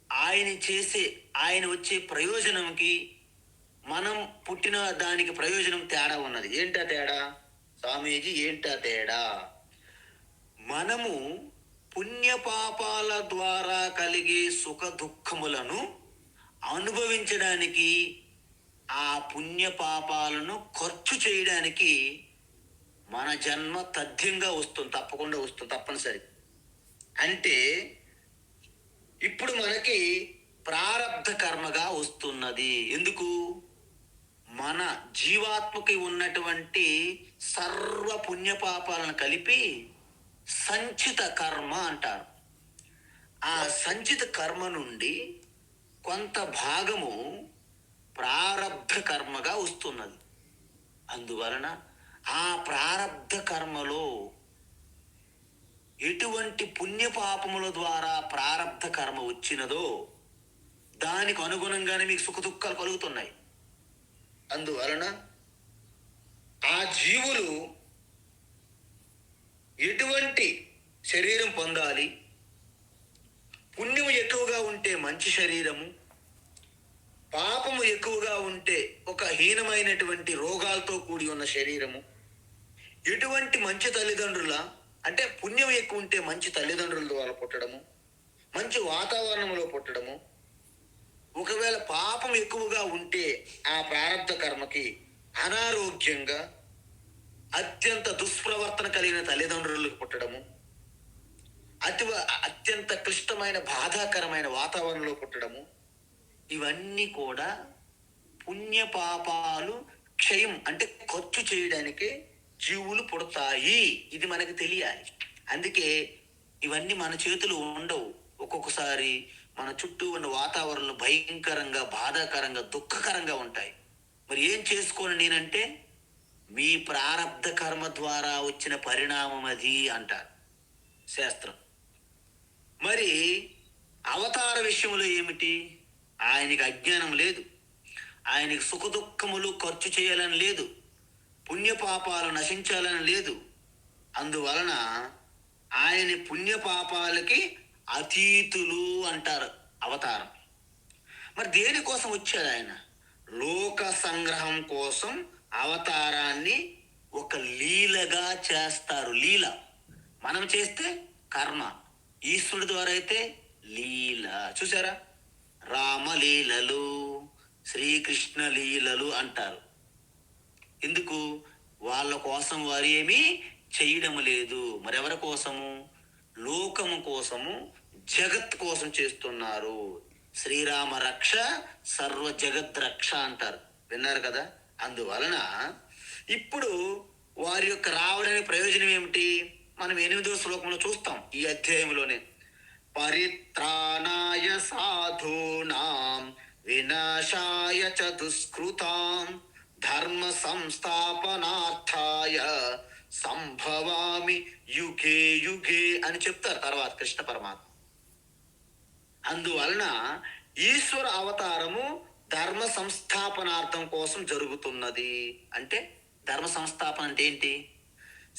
ఆయన వచ్చే ప్రయోజనంకి మనం పుట్టిన దానికి ప్రయోజనం తేడా ఉన్నది. ఏంటా తేడా స్వామీజీ? ఏంటా తేడా? మనము పుణ్యపాపాల ద్వారా కలిగే సుఖ దుఃఖములను అనుభవించడానికి, ఆ పుణ్యపాపాలను ఖర్చు చేయడానికి మన జన్మ తథ్యంగా వస్తుంది, తప్పకుండా వస్తుంది, తప్పనిసరి. అంటే ఇప్పుడు మనకి ప్రారబ్ధ కర్మగా వస్తున్నది. ఎందుకు? మన జీవాత్మకి ఉన్నటువంటి సర్వ పుణ్యపాపాలను కలిపి సంచిత కర్మ అంటారు. ఆ సంచిత కర్మ నుండి కొంత భాగము ప్రారబ్ధ కర్మగా వస్తున్నది. అందువలన ఆ ప్రారబ్ధ కర్మలో ఎటువంటి పుణ్యపాపముల ద్వారా ప్రారబ్ధ కర్మ వచ్చినదో దానికి అనుగుణంగానే మీకు సుఖ దుఃఖాలు కలుగుతున్నాయి. అందువలన ఆ జీవులు ఎటువంటి శరీరం పొందాలి? పుణ్యము ఎక్కువగా ఉంటే మంచి శరీరము, పాపము ఎక్కువగా ఉంటే ఒక హీనమైనటువంటి రోగాలతో కూడి ఉన్న శరీరము. ఎటువంటి మంచి తల్లిదండ్రుల అంటే పుణ్యం ఎక్కువ ఉంటే మంచి తల్లిదండ్రుల ద్వారా పుట్టడము, మంచి వాతావరణంలో పుట్టడము. ఒకవేళ పాపం ఎక్కువగా ఉంటే ఆ ప్రారబ్ధ కర్మకి అనారోగ్యంగా అత్యంత దుష్ప్రవర్తన కలిగిన తల్లిదండ్రులకు పుట్టడము, అత్యంత క్లిష్టమైన బాధాకరమైన వాతావరణంలో పుట్టడము. ఇవన్నీ కూడా పుణ్యపాపాలు క్షయం అంటే ఖర్చు చేయడానికి జీవులు పుడతాయి. ఇది మనకు తెలియాలి. అందుకే ఇవన్నీ మన చేతులు ఉండవు. ఒక్కొక్కసారి మన చుట్టూ ఉన్న వాతావరణం భయంకరంగా, బాధాకరంగా, దుఃఖకరంగా ఉంటాయి. మరి ఏం చేసుకోను నేనంటే, మీ ప్రారబ్ధ కర్మ ద్వారా వచ్చిన పరిణామం అది అంటారు శాస్త్రం. మరి అవతార విషయంలో ఏమిటి? ఆయనకి అజ్ఞానం లేదు, ఆయనకి సుఖ దుఃఖములు ఖర్చు చేయాలని లేదు, పుణ్యపాపాలు నశించాలని లేదు. అందువలన ఆయన పుణ్యపాపాలకి అతీతులు అంటారు అవతారం. మరి దేనికోసం వచ్చాడు ఆయన? లోక సంగ్రహం కోసం అవతారాన్ని ఒక లీలగా చేస్తారు. లీల మనం చేస్తే కర్మ, ఈశ్వరుడి ద్వారా అయితే లీల. చూసారా? రామలీలలు, శ్రీకృష్ణ లీలలు అంటారు. ఎందుకు? వాళ్ళ కోసం వారు ఏమీ చేయడం లేదు. మరెవరి కోసము? లోకము కోసము, జగత్ కోసం చేస్తున్నారు. శ్రీరామ రక్ష సర్వ జగత్ రక్ష అంటారు. విన్నారు కదా. అందువలన ఇప్పుడు వారి యొక్క రావడానికి ప్రయోజనం ఏమిటి? మనం 8వ శ్లోకంలో చూస్తాం ఈ అధ్యాయంలోనే. పరిత్రాణాయ సాధూనాం వినాశాయ చ దుష్కృతాం ధర్మ సంస్థాపనార్థాయ సంభవామి యుగే యుగే అని చెప్తారు తర్వాత కృష్ణ పరమాత్మ. అందువలన ఈశ్వర అవతారము ధర్మ సంస్థాపనార్థం కోసం జరుగుతున్నది. అంటే ధర్మ సంస్థాపన అంటే ఏంటి?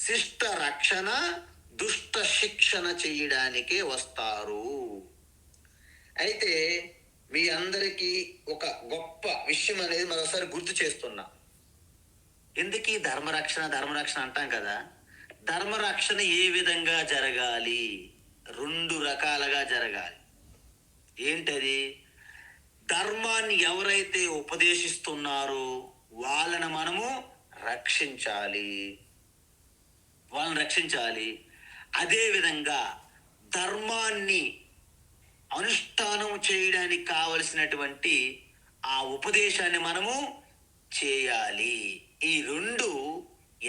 శిష్ట రక్షణ, దుష్ట శిక్షణ చేయడానికే వస్తారు. అయితే మీ అందరికీ ఒక గొప్ప విషయం అనేది మరోసారి గుర్తు చేస్తున్నా. ఎందుకు ధర్మరక్షణ ధర్మరక్షణ అంటాం కదా. ధర్మరక్షణ ఏ విధంగా జరగాలి? 2 రకాలుగా జరగాలి. ఏంటది? ధర్మాన్ని ఎవరైతే ఉపదేశిస్తున్నారో వాళ్ళని మనము రక్షించాలి, వాళ్ళని రక్షించాలి. అదేవిధంగా ధర్మాన్ని అనుష్ఠానం చేయడానికి కావలసినటువంటి ఆ ఉపదేశాన్ని మనము చేయాలి. ఈ 2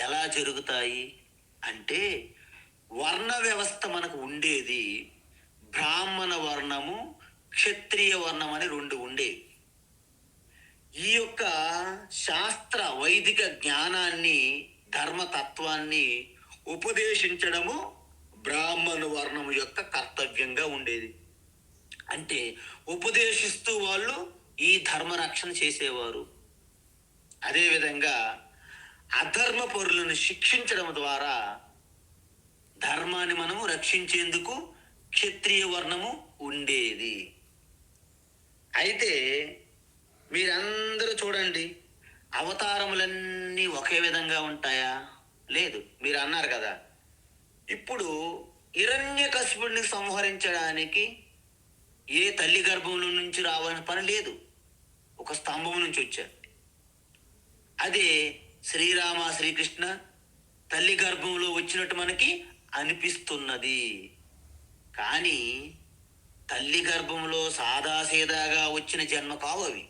ఎలా జరుగుతాయి అంటే, వర్ణ వ్యవస్థ మనకు ఉండేది బ్రాహ్మణ వర్ణము, క్షత్రియ వర్ణం అని 2 ఉండేవి. ఈ యొక్క శాస్త్ర వైదిక జ్ఞానాన్ని, ధర్మతత్వాన్ని ఉపదేశించడము బ్రాహ్మణ వర్ణము యొక్క కర్తవ్యంగా ఉండేది. అంటే ఉపదేశిస్తూ వాళ్ళు ఈ ధర్మరక్షణ చేసేవారు. అదేవిధంగా అధర్మ పరులను శిక్షించడం ద్వారా ధర్మాన్ని మనము రక్షించేందుకు క్షత్రియ వర్ణము ఉండేది. అయితే మీరందరూ చూడండి, అవతారములన్నీ ఒకే విధంగా ఉంటాయా? లేదు. మీరు అన్నారు కదా, ఇప్పుడు హిరణ్యకశిపుడిని సంహరించడానికి ఏ తల్లి గర్భంలో నుంచి రావాలని పని లేదు, ఒక స్తంభం నుంచి వచ్చారు. అదే శ్రీరామ శ్రీకృష్ణ తల్లి గర్భంలో వచ్చినట్టు మనకి అనిపిస్తున్నది. కానీ తల్లి గర్భంలో సాదాసీదాగా వచ్చిన జన్మ కావు అవి.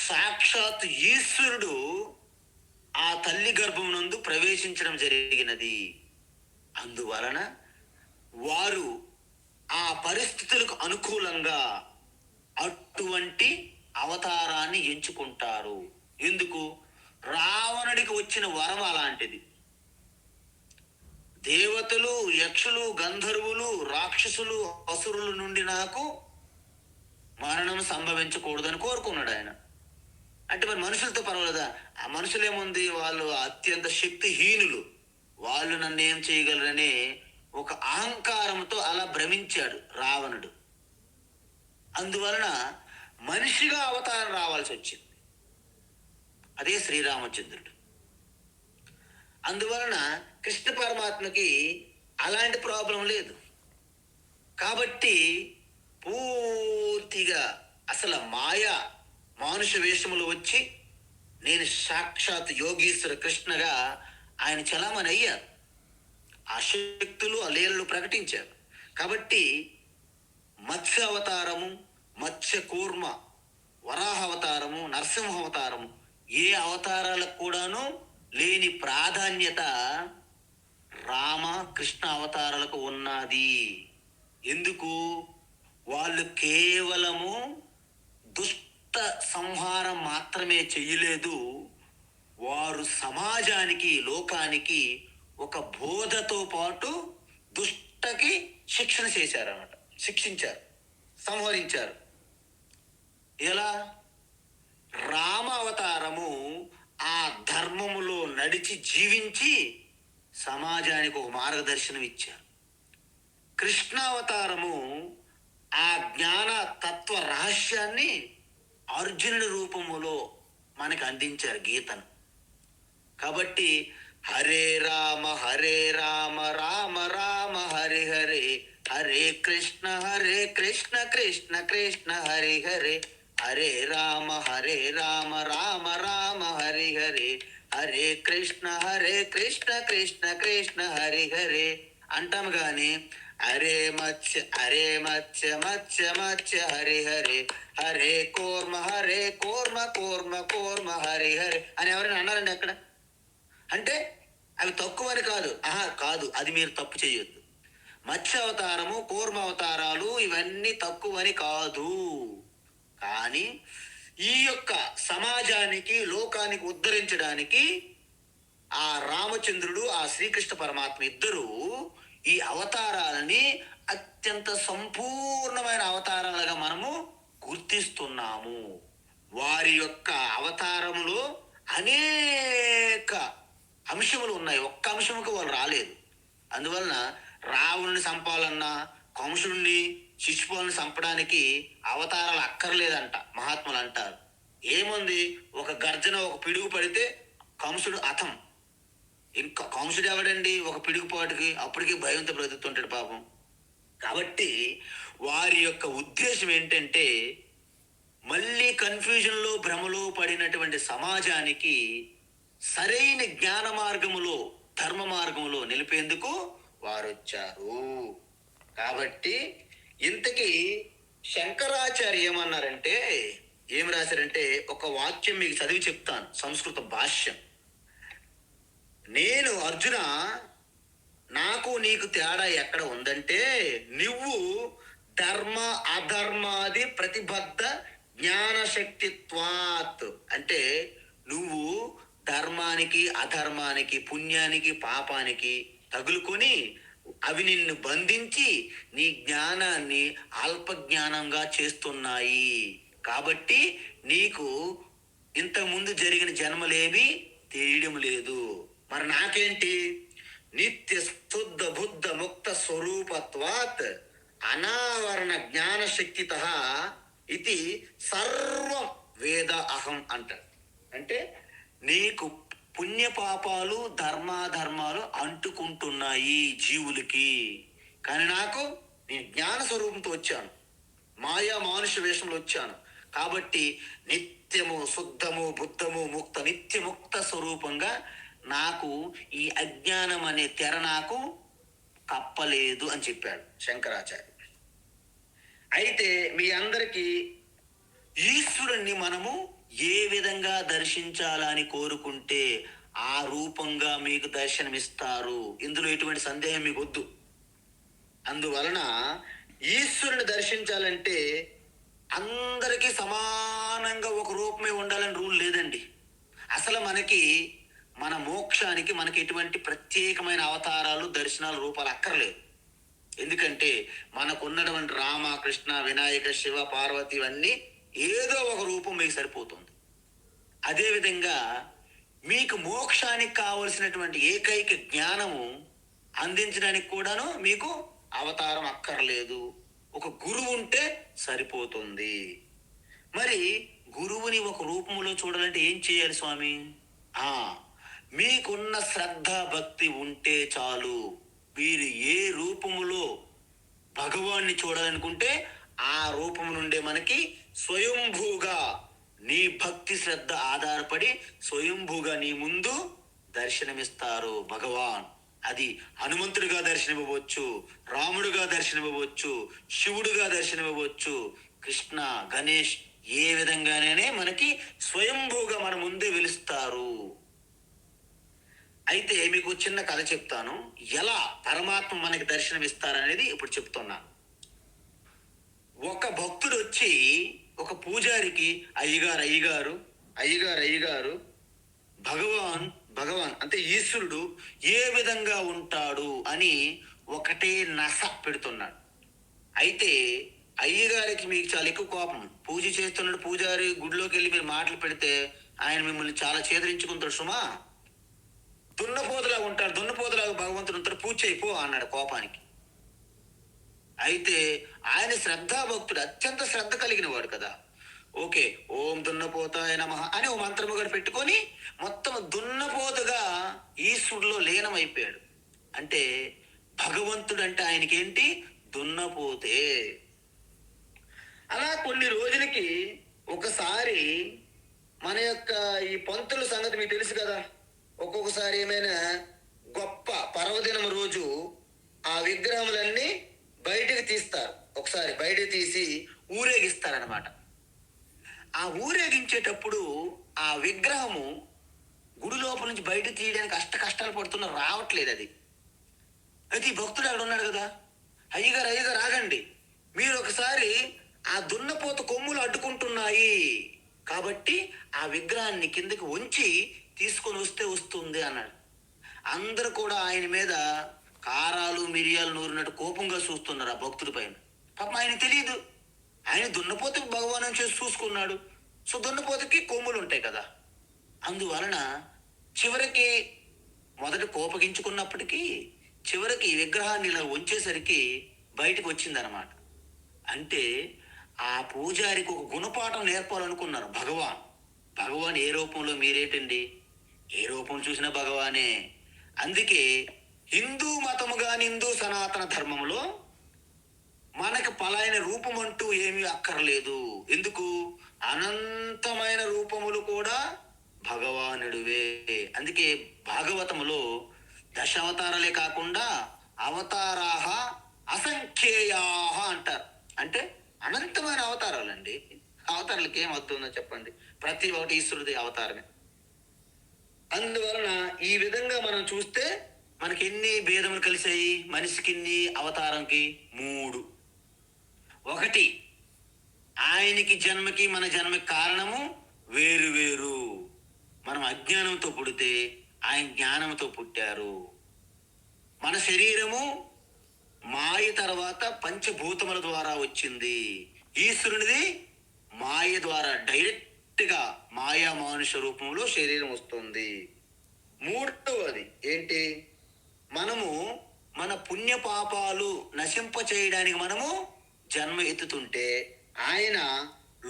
సాక్షాత్ ఈశ్వరుడు ఆ తల్లి గర్భం నందు ప్రవేశించడం జరిగినది. అందువలన వారు ఆ పరిస్థితులకు అనుకూలంగా అటువంటి అవతారాన్ని ఎంచుకుంటారు. ఎందుకు? రావణుడికి వచ్చిన వరం అలాంటిది. దేవతలు, యక్షులు, గంధర్వులు, రాక్షసులు, అసురుల నుండి నాకు మరణం సంభవించకూడదని కోరుకున్నాడు ఆయన. అంటే మరి మనుషులతో పర్వాలేదా? ఆ మనుషులేముంది, వాళ్ళు అత్యంత శక్తిహీనులు, వాళ్ళు నన్ను ఏం చేయగలరనే ఒక అహంకారంతో అలా భ్రమించాడు రావణుడు. అందువలన మనిషిగా అవతారం రావాల్సి వచ్చింది. అదే శ్రీరామచంద్రుడు. అందువలన కృష్ణ పరమాత్మకి అలాంటి ప్రాబ్లం లేదు. కాబట్టి పూర్తిగా అసలు మాయా మానుష వేషములు వచ్చి నేను సాక్షాత్ యోగీశ్వర కృష్ణగా ఆయన చలామణి అయ్యారు. ఆ శక్తులు, ఆ లీలలు ప్రకటించారు. కాబట్టి మత్స్య అవతారము, మత్స్య కూర్మ, వరాహ అవతారము, నరసింహ అవతారము, ఏ అవతారాలకు కూడాను లేని ప్రాధాన్యత రామ కృష్ణ అవతారాలకు ఉన్నది. ఎందుకు? వాళ్ళు కేవలము దుష్ట సంహారం మాత్రమే చెయ్యలేదు, వారు సమాజానికి, లోకానికి ఒక బోధతో పాటు దుష్టకి శిక్షణ చేశారన్నమాట. శిక్షించారు, సంహరించారు. ఎలా? రామ అవతారము ఆ ధర్మములో నడిచి జీవించి సమాజానికి ఒక మార్గదర్శనం ఇచ్చారు. కృష్ణావతారము ఆ జ్ఞాన తత్వ రహస్యాన్ని అర్జునుడి రూపములో మనకు అందించారు, గీతను. కాబట్టి హరే రామ రామ రామ హరే హరే, హరే కృష్ణ కృష్ణ కృష్ణ హరే హరే, హరే రామ రామ రామ హరే హరే, హరే కృష్ణ కృష్ణ కృష్ణ హరే హరే అంటాం. కానీ హరే మత్స్య మత్స్య మత్స్య హరి హరి హరే కోర్మ కోర్మ హరి హరి అని ఎవరైనా అన్నారండి అక్కడ? అంటే అవి తక్కువని కాదు, కాదు, అది మీరు తప్పు చేయొద్దు. మత్స్య అవతారము, కూర్మ అవతారాలు ఇవన్నీ తక్కువని కాదు. కానీ ఈ యొక్క సమాజానికి, లోకానికి ఉద్ధరించడానికి ఆ రామచంద్రుడు, ఆ శ్రీకృష్ణ పరమాత్మ ఇద్దరు ఈ అవతారాలని అత్యంత సంపూర్ణమైన అవతారాలుగా మనము గుర్తిస్తున్నాము. వారి యొక్క అవతారములో అనేక అంశములు ఉన్నాయి, ఒక్క అంశముకు వాళ్ళు రాలేదు. అందువలన రావణుని చంపాలన్నా, కంసుడిని, శిశుపాలను చంపడానికి అవతారాలు అక్కర్లేదంట మహాత్ములు అంటారు. ఏముంది, ఒక గర్జన, ఒక పిడుగు పడితే కంసుడు అతం. ఇంకా కంసుడు ఎవడండి ఒక పిడుగుపాటుకి? అప్పటికి భయంతో బ్రతుకుతుంటాడు పాపం. కాబట్టి వారి యొక్క ఉద్దేశం ఏంటంటే మళ్ళీ కన్ఫ్యూజన్లో, భ్రమలో పడినటువంటి సమాజానికి సరైన జ్ఞాన మార్గములో, ధర్మ మార్గములో నిలిపేందుకు వారు వచ్చారు. కాబట్టి ఇంతకీ శంకరాచార్య ఏమన్నారంటే, ఏం రాశారంటే, ఒక వాక్యం మీకు చదివి చెప్తాను, సంస్కృత భాష్యం. నేను అర్జున, నాకు నీకు తేడా ఎక్కడ ఉందంటే, నువ్వు ధర్మ అధర్మాది ప్రతిబద్ధ జ్ఞానశక్తిత్వాత్. అంటే నువ్వు ధర్మానికి, అధర్మానికి, పుణ్యానికి, పాపానికి తగులుకొని అవి నిన్ను బంధించి నీ జ్ఞానాన్ని అల్పజ్ఞానంగా చేస్తున్నాయి. కాబట్టి నీకు ఇంతకుముందు జరిగిన జన్మలేవి తెలియడం లేదు. మరి నాకేంటి? నిత్య శుద్ధ బుద్ధ ముక్త స్వరూపత్వాత్ అనావరణ జ్ఞాన శక్తిత ఇది సర్వం వేద అహం అంటారు. అంటే నీకు పుణ్యపాపాలు, ధర్మాధర్మాలు అంటుకుంటున్నాయి జీవులకి, కానీ నాకు నేను జ్ఞాన స్వరూపంతో వచ్చాను, మాయా మానుష వేషంలో వచ్చాను. కాబట్టి నిత్యము శుద్ధము బుద్ధము ముక్త నిత్యముక్త స్వరూపంగా నాకు ఈ అజ్ఞానం అనే తెర నాకు కప్పలేదు అని చెప్పాడు శంకరాచార్య. అయితే మీ అందరికీ ఈశ్వరుణ్ణి మనము ఏ విధంగా దర్శించాలని కోరుకుంటే ఆ రూపంగా మీకు దర్శనమిస్తారు. ఇందులో ఎటువంటి సందేహం మీకు వద్దు. అందువలన ఈశ్వరుని దర్శించాలంటే అందరికీ సమానంగా ఒక రూపమే ఉండాలని రూల్ లేదండి. అసలు మన మోక్షానికి మనకి ఎటువంటి ప్రత్యేకమైన అవతారాలు, దర్శనాలు, రూపాలు అక్కర్లేదు. ఎందుకంటే మనకున్నటువంటి రామ, కృష్ణ, వినాయక, శివ, పార్వతి ఇవన్నీ ఏదో ఒక రూపం మీకు సరిపోతుంది. అదేవిధంగా మీకు మోక్షానికి కావలసినటువంటి ఏకైక జ్ఞానము అందించడానికి కూడాను మీకు అవతారం అక్కర్లేదు, ఒక గురువు ఉంటే సరిపోతుంది. మరి గురువుని ఒక రూపంలో చూడాలంటే ఏం చేయాలి స్వామి? మీకున్న శ్రద్ధ భక్తి ఉంటే చాలు. మీరు ఏ రూపములో భగవాన్ని చూడాలనుకుంటే ఆ రూపం నుండే మనకి స్వయంభూగా నీ భక్తి శ్రద్ధ ఆధారపడి స్వయంభూగా నీ ముందు దర్శనమిస్తారు భగవాన్. అది హనుమంతుడిగా దర్శనమివ్వచ్చు, రాముడుగా దర్శనమివ్వచ్చు, శివుడుగా దర్శనమివ్వచ్చు, కృష్ణ, గణేష్, ఏ విధంగానే మనకి స్వయంభూగా మన ముందే వెలుస్తారు. అయితే మీకు చిన్న కథ చెప్తాను, ఎలా పరమాత్మ మనకి దర్శనమిస్తారనేది ఇప్పుడు చెప్తున్నాను. ఒక భక్తుడు వచ్చి ఒక పూజారికి, అయ్యగారు భగవాన్ అంటే ఈశ్వరుడు ఏ విధంగా ఉంటాడు అని ఒకటే నస పెడుతున్నాడు. అయితే అయ్యగారికి మీకు చాలా ఎక్కువ కోపం. పూజ చేస్తున్నాడు పూజారి, గుడిలోకి వెళ్ళి మీరు మాటలు పెడితే ఆయన మిమ్మల్ని చాలా చేదరించుకుంటాడు. సుమా, దున్నపోతులాగా ఉంటాడు, దున్నపోతులాగా భగవంతుడు ఉంటాడు, పూజ అయిపో అన్నాడు కోపానికి. అయితే ఆయన శ్రద్ధాభక్తుడు, అత్యంత శ్రద్ధ కలిగిన వాడు కదా. ఓకే, ఓం దున్నపోతాయ నమః అని ఓ మంత్రము కూడా పెట్టుకొని మొత్తం దున్నపోతుగా ఈశ్వరులో లీనమైపోయాడు. అంటే భగవంతుడు అంటే ఆయనకి ఏంటి? దున్నపోతే. అలా కొన్ని రోజులకి ఒకసారి మన యొక్క ఈ పంతుల సంగతి మీకు తెలుసు కదా. ఒక్కొక్కసారి ఏమైనా గొప్ప పర్వదినం రోజు ఆ విగ్రహములన్నీ బయటికి తీస్తారు. ఒకసారి బయటికి తీసి ఊరేగిస్తారనమాట. ఆ ఊరేగించేటప్పుడు ఆ విగ్రహము గుడి లోపల నుంచి బయట తీయడానికి కష్టాలు పడుతున్నా రావట్లేదు అది. అయితే ఈ భక్తుడు అక్కడ ఉన్నాడు కదా, అయ్యగారు ఆగండి, మీరు ఒకసారి ఆ దున్నపోత కొమ్ములు అడ్డుకుంటున్నాయి కాబట్టి ఆ విగ్రహాన్ని కిందకి ఉంచి తీసుకొని వస్తే వస్తుంది అన్నాడు. అందరూ కూడా ఆయన మీద కారాలు మిరియాలు నూరినట్టు కోపంగా చూస్తున్నారు ఆ భక్తుడి పైన. పాపం ఆయన తెలియదు, ఆయన దున్నపోతకి భగవాన్ చేసి చూసుకున్నాడు. సో దున్నపోతకి కొమ్ములు ఉంటాయి కదా, అందువలన చివరికి మొదట కోపగించుకున్నప్పటికీ చివరికి ఈ విగ్రహాన్ని ఇలా ఉంచేసరికి బయటకు వచ్చిందనమాట. అంటే ఆ పూజారికి ఒక గుణపాఠం నేర్పాలనుకున్నారు భగవాన్ ఏ రూపంలో మీరేటండి, ఏ రూపం చూసినా భగవానే. అందుకే హిందూ మతము గాని హిందూ సనాతన ధర్మంలో మనకి పలాయన రూపం అంటూ ఏమీ అక్కర్లేదు. ఎందుకు? అనంతమైన రూపములు కూడా భగవానుడివే. అందుకే భాగవతములో దశావతారాలే కాకుండా అవతారాహ అసంఖ్యేయాహ అంటారు. అంటే అనంతమైన అవతారాలండి. అవతారాలకి ఏం అర్థం చెప్పండి? ప్రతి ఒక్కటి ఈశ్వరుడి అవతారమే. అందువలన ఈ విధంగా మనం చూస్తే మనకి ఎన్ని భేదములు కలిసాయి? మనిషికి ఎన్ని అవతారంకి? 3. ఒకటి, ఆయనకి జన్మకి మన జన్మకి కారణము వేరు వేరు. మనం అజ్ఞానంతో పుడితే ఆయన జ్ఞానంతో పుట్టారు. మన శరీరము మాయ తర్వాత పంచభూతముల ద్వారా వచ్చింది. ఈశ్వరునిది మాయ ద్వారా డైరెక్ట్ గా మాయా మానుష రూపంలో శరీరం వస్తుంది. 3వది ఏంటి? మనము మన పుణ్య పాపాలు నశింప చేయడానికి మనము జన్మ ఎత్తుతుంటే ఆయన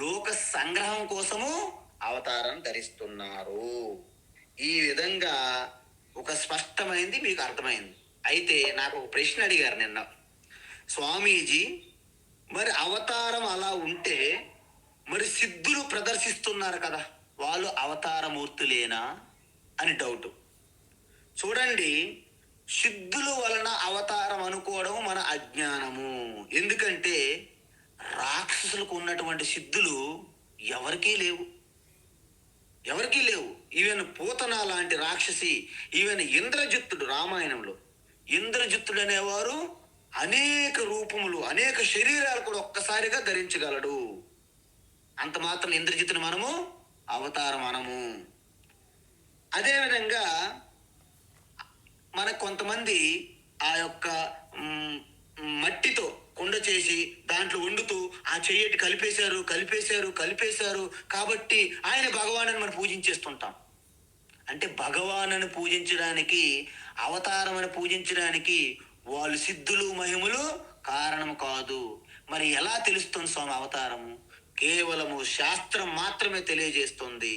లోక సంగ్రహం కోసము అవతారం ధరిస్తున్నారు. ఈ విధంగా ఒక స్పష్టమైంది, మీకు అర్థమైంది. అయితే నాకు ఒక ప్రశ్న అడిగారు నిన్న, స్వామీజీ మరి అవతారం అలా ఉంటే మరి సిద్ధులు ప్రదర్శిస్తున్నారు కదా, వాళ్ళు అవతారమూర్తులేనా అని డౌట్. చూడండి, సిద్ధుల వలన అవతారం అనుకోవడం మన అజ్ఞానము. ఎందుకంటే రాక్షసులకు ఉన్నటువంటి సిద్ధులు ఎవరికీ లేవు. ఈవెన్ పూతన లాంటి రాక్షసి, ఈవెన్ ఇంద్రజిత్తుడు, రామాయణంలో ఇంద్రజిత్తుడు అనేవారు అనేక రూపములు అనేక శరీరాలు కూడా ఒక్కసారిగా ధరించగలడు. అంత మాత్రం ఇంద్రజిత్తుని మనము అవతారం మనము. అదేవిధంగా మనకు కొంతమంది ఆ యొక్క మట్టితో కుండ చేసి దాంట్లో వండుతూ ఆ చెయ్యటి కలిపేశారు కాబట్టి ఆయన భగవాను మనం పూజించేస్తుంటాం. అంటే భగవాను పూజించడానికి, అవతారమని పూజించడానికి వాళ్ళు సిద్ధులు మహిమలు కారణం కాదు. మరి ఎలా తెలుస్తుంది స్వామి అవతారము? కేవలము శాస్త్రం మాత్రమే తెలియజేస్తుంది.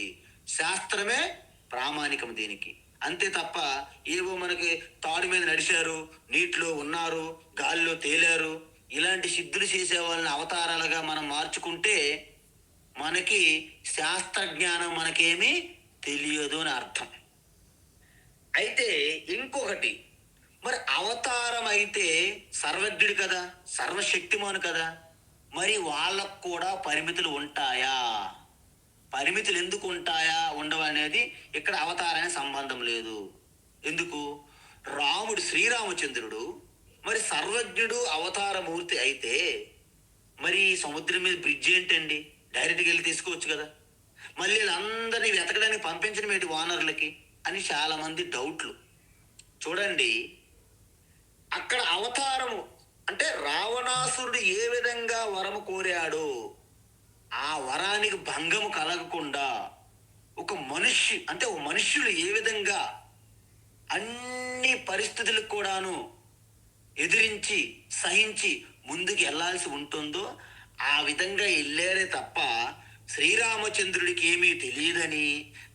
శాస్త్రమే ప్రామాణికం దీనికి. అంతే తప్ప ఏవో మనకి తాడు మీద నడిచారు, నీటిలో ఉన్నారు, గాలిలో తేలారు, ఇలాంటి సిద్ధులు చేసే వాళ్ళని అవతారాలుగా మనం మార్చుకుంటే మనకి శాస్త్ర జ్ఞానం మనకేమీ తెలియదు అని అర్థం. అయితే ఇంకొకటి, మరి అవతారం అయితే సర్వజ్ఞుడు కదా, సర్వశక్తిమాను కదా, మరి వాళ్ళకు కూడా పరిమితులు ఉంటాయా? పరిమితులు ఎందుకు ఉంటాయా ఉండవు అనేది ఇక్కడ అవతారానికి సంబంధం లేదు. ఎందుకు? రాముడు శ్రీరామచంద్రుడు మరి సర్వజ్ఞుడు అవతారమూర్తి అయితే మరి సముద్రం మీద బ్రిడ్జ్ ఏంటండి? డైరెక్ట్గా వెళ్ళి తీసుకోవచ్చు కదా. మళ్ళీ వీళ్ళందరినీ వెతకడానికి పంపించడం ఏంటి వానరులకి అని చాలా మంది డౌట్లు. చూడండి, అక్కడ అవతారము అంటే రావణాసురుడు ఏ విధంగా వరము కోరాడో ఆ వరానికి భంగము కలగకుండా ఒక మనుష్యులు ఏ విధంగా అన్ని పరిస్థితులకు కూడాను ఎదిరించి సహించి ముందుకు వెళ్లాల్సి ఉంటుందో ఆ విధంగా వెళ్ళారే తప్ప శ్రీరామచంద్రుడికి ఏమీ తెలియదని,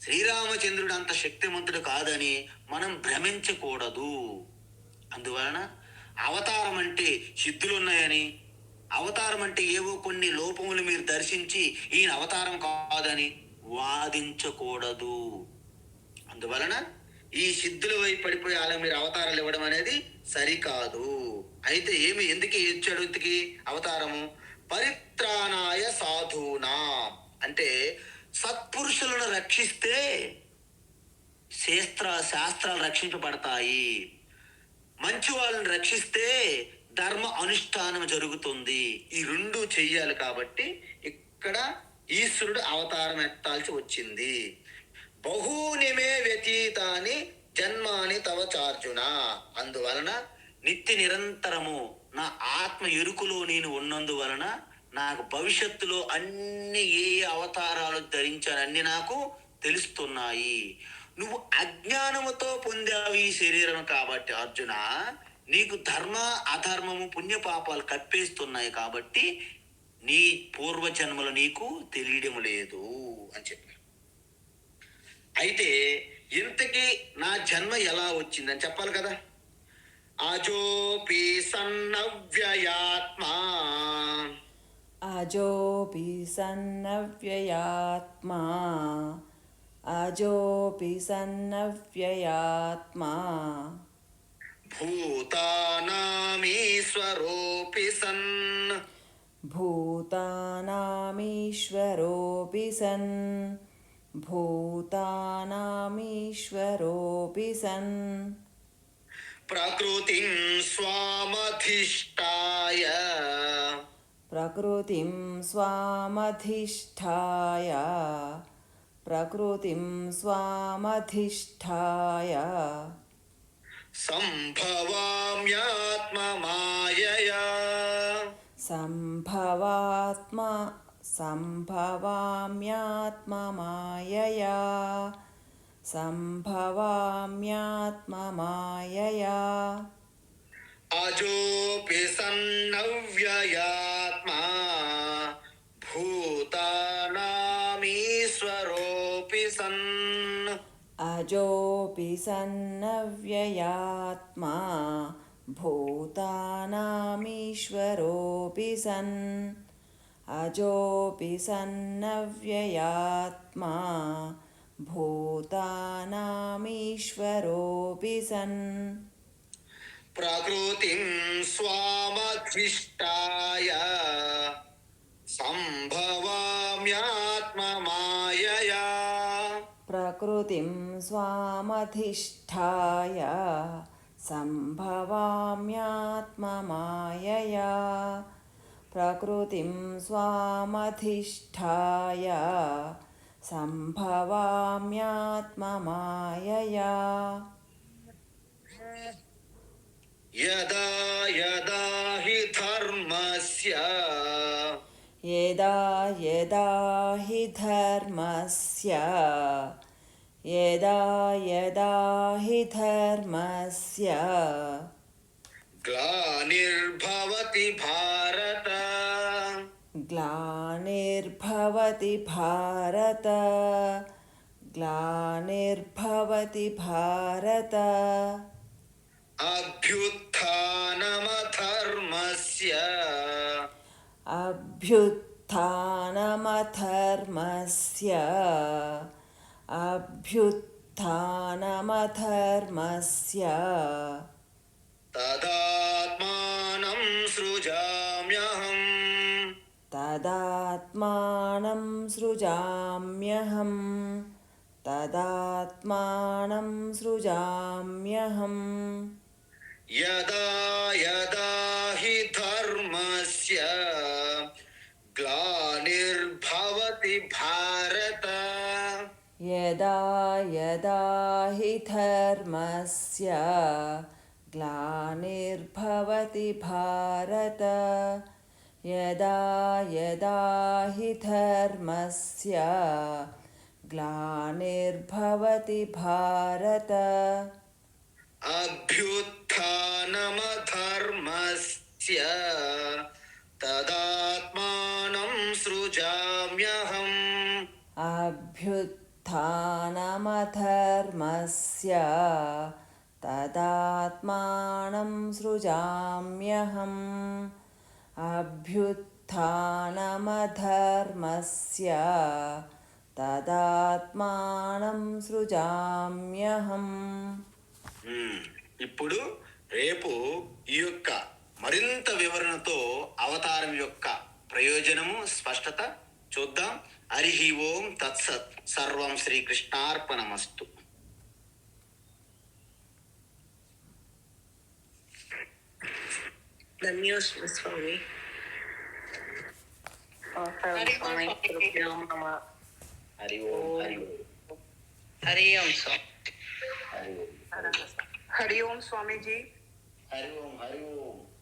శ్రీరామచంద్రుడు అంత శక్తిమంతుడు కాదని మనం భ్రమించకూడదు. అందువలన అవతారం అంటే సిద్ధులు ఉన్నాయని, అవతారం అంటే ఏవో కొన్ని లోపములు మీరు దర్శించి ఈయన అవతారం కాదని వాదించకూడదు. అందువలన ఈ సిద్ధుల వైపు పడిపోయి అలా మీరు అవతారాలు ఇవ్వడం అనేది సరికాదు. అయితే ఎందుకు ఇచ్చాడు ఇంతకి అవతారము? పరిత్రాణాయ సాధూనా, అంటే సత్పురుషులను రక్షిస్తే శాస్త్రాలు రక్షింపబడతాయి. మంచి వాళ్ళని రక్షిస్తే ధర్మ అనుష్ఠానం జరుగుతుంది. ఈ రెండు చెయ్యాలి కాబట్టి ఇక్కడ ఈశ్వరుడు అవతారం ఎత్తాల్సి వచ్చింది. బహూనిమే వ్యతీతాని జన్మాని తవ చార్జున, అందువలన నిత్య నిరంతరము నా ఆత్మ ఎరుకులో నేను ఉన్నందువలన నాకు భవిష్యత్తులో అన్ని ఏ అవతారాలు ధరించాను అన్ని నాకు తెలుస్తున్నాయి. నువ్వు అజ్ఞానముతో పొందావు ఈ శరీరం కాబట్టి అర్జున, నీకు ధర్మ అధర్మము పుణ్యపాపాలు కప్పేస్తున్నాయి కాబట్టి నీ పూర్వజన్మలు నీకు తెలియడం లేదు అని చెప్పారు. అయితే ఇంతకీ నా జన్మ ఎలా వచ్చిందని చెప్పాలి కదా. అజోపి సన్నవ్యయాత్మా, అజోపి సన్నవ్యయాత్మా, అజోపి సన్నవ్యయాత్మా, భూతానామీశ్వరోపి సన్, భూతానామీశ్వరోపి సన్, భూతానామీశ్వరోపి సన్, ప్రకృతిం స్వామధిష్టాయ, ప్రకృతిం స్వామధిష్టాయ, ప్రకృతిం స్వామధిష్టాయ, సంభవామ్యాత్మ మాయయా, సంభవామ్యాత్మ మాయయా, సంభవామ్యాత్మ మాయయా, అజోపి సన్నవ్యయాత్మా, భూతానామీశ్వరోపి సన్, అజోపి సన్నవ్యయాత్మా, భూతానామీశ్వరోపి సన్, అజోపి సన్నవ్యయాత్మా, భూతానామీశ్వరోపి సన్, ప్రకృతిం స్వామధిష్టాయ, సంభవామ్యాత్మ మాయయా, ప్రకృతిం స్వామధిష్టాయ, సంభవామ్యాత్మ మాయయా, ప్రకృతిం స్వామధిష్టాయ, సంభవామ్యాత్మ మాయయా, యదా యదా హి ధర్మస్య, యదా యదా హి ధర్మస్య, యదా యదా హి ధర్మస్య, గ్లానిర్భవతి భారత, గ్లానిర్భవతి భారత, గ్లానిర్భవతి భారత, అభ్యుత్థానమధర్మస్య, అభ్యుత్థానమధర్మస్య, అభ్యుత్థానమధర్మస్య, తదాత్మానం సృజామ్యహం, తదాత్మానం సృజామ్యహం, తదాత్మానం సృజామ్యహం, యదా యదా హి ధర్మస్య గ్లానిర్భవతి భారత, యదా యదా హి ధర్మస్య గ్లానిర్భవతి భారత, యదా యదా హి ధర్మస్య గ్లానిర్భవతి భారత, అభ్యుత్థానమధర్మస్య తదాత్మానం సృజామ్యహం, అభ్యుత్థానమధర్మస్య తదాత్మానం సృజామ్యహం, అభ్యుత్థానమధర్మస్య తదాత్మానం సృజామ్యహం. ఇప్పుడు రేపు ఈ యొక్క మరింత వివరణతో అవతారం యొక్క ప్రయోజనము స్పష్టత చూద్దాం. హరి ఓం తత్సత్. సర్వం శ్రీకృష్ణార్పణమస్తు. ధన్యోస్మి స్వామి. హరి ఓం హరి ఓం. హరి ఓం స్వామి. హరి ఓం హరి ఓం స్వామీజీ. హరి ఓం హరి ఓం.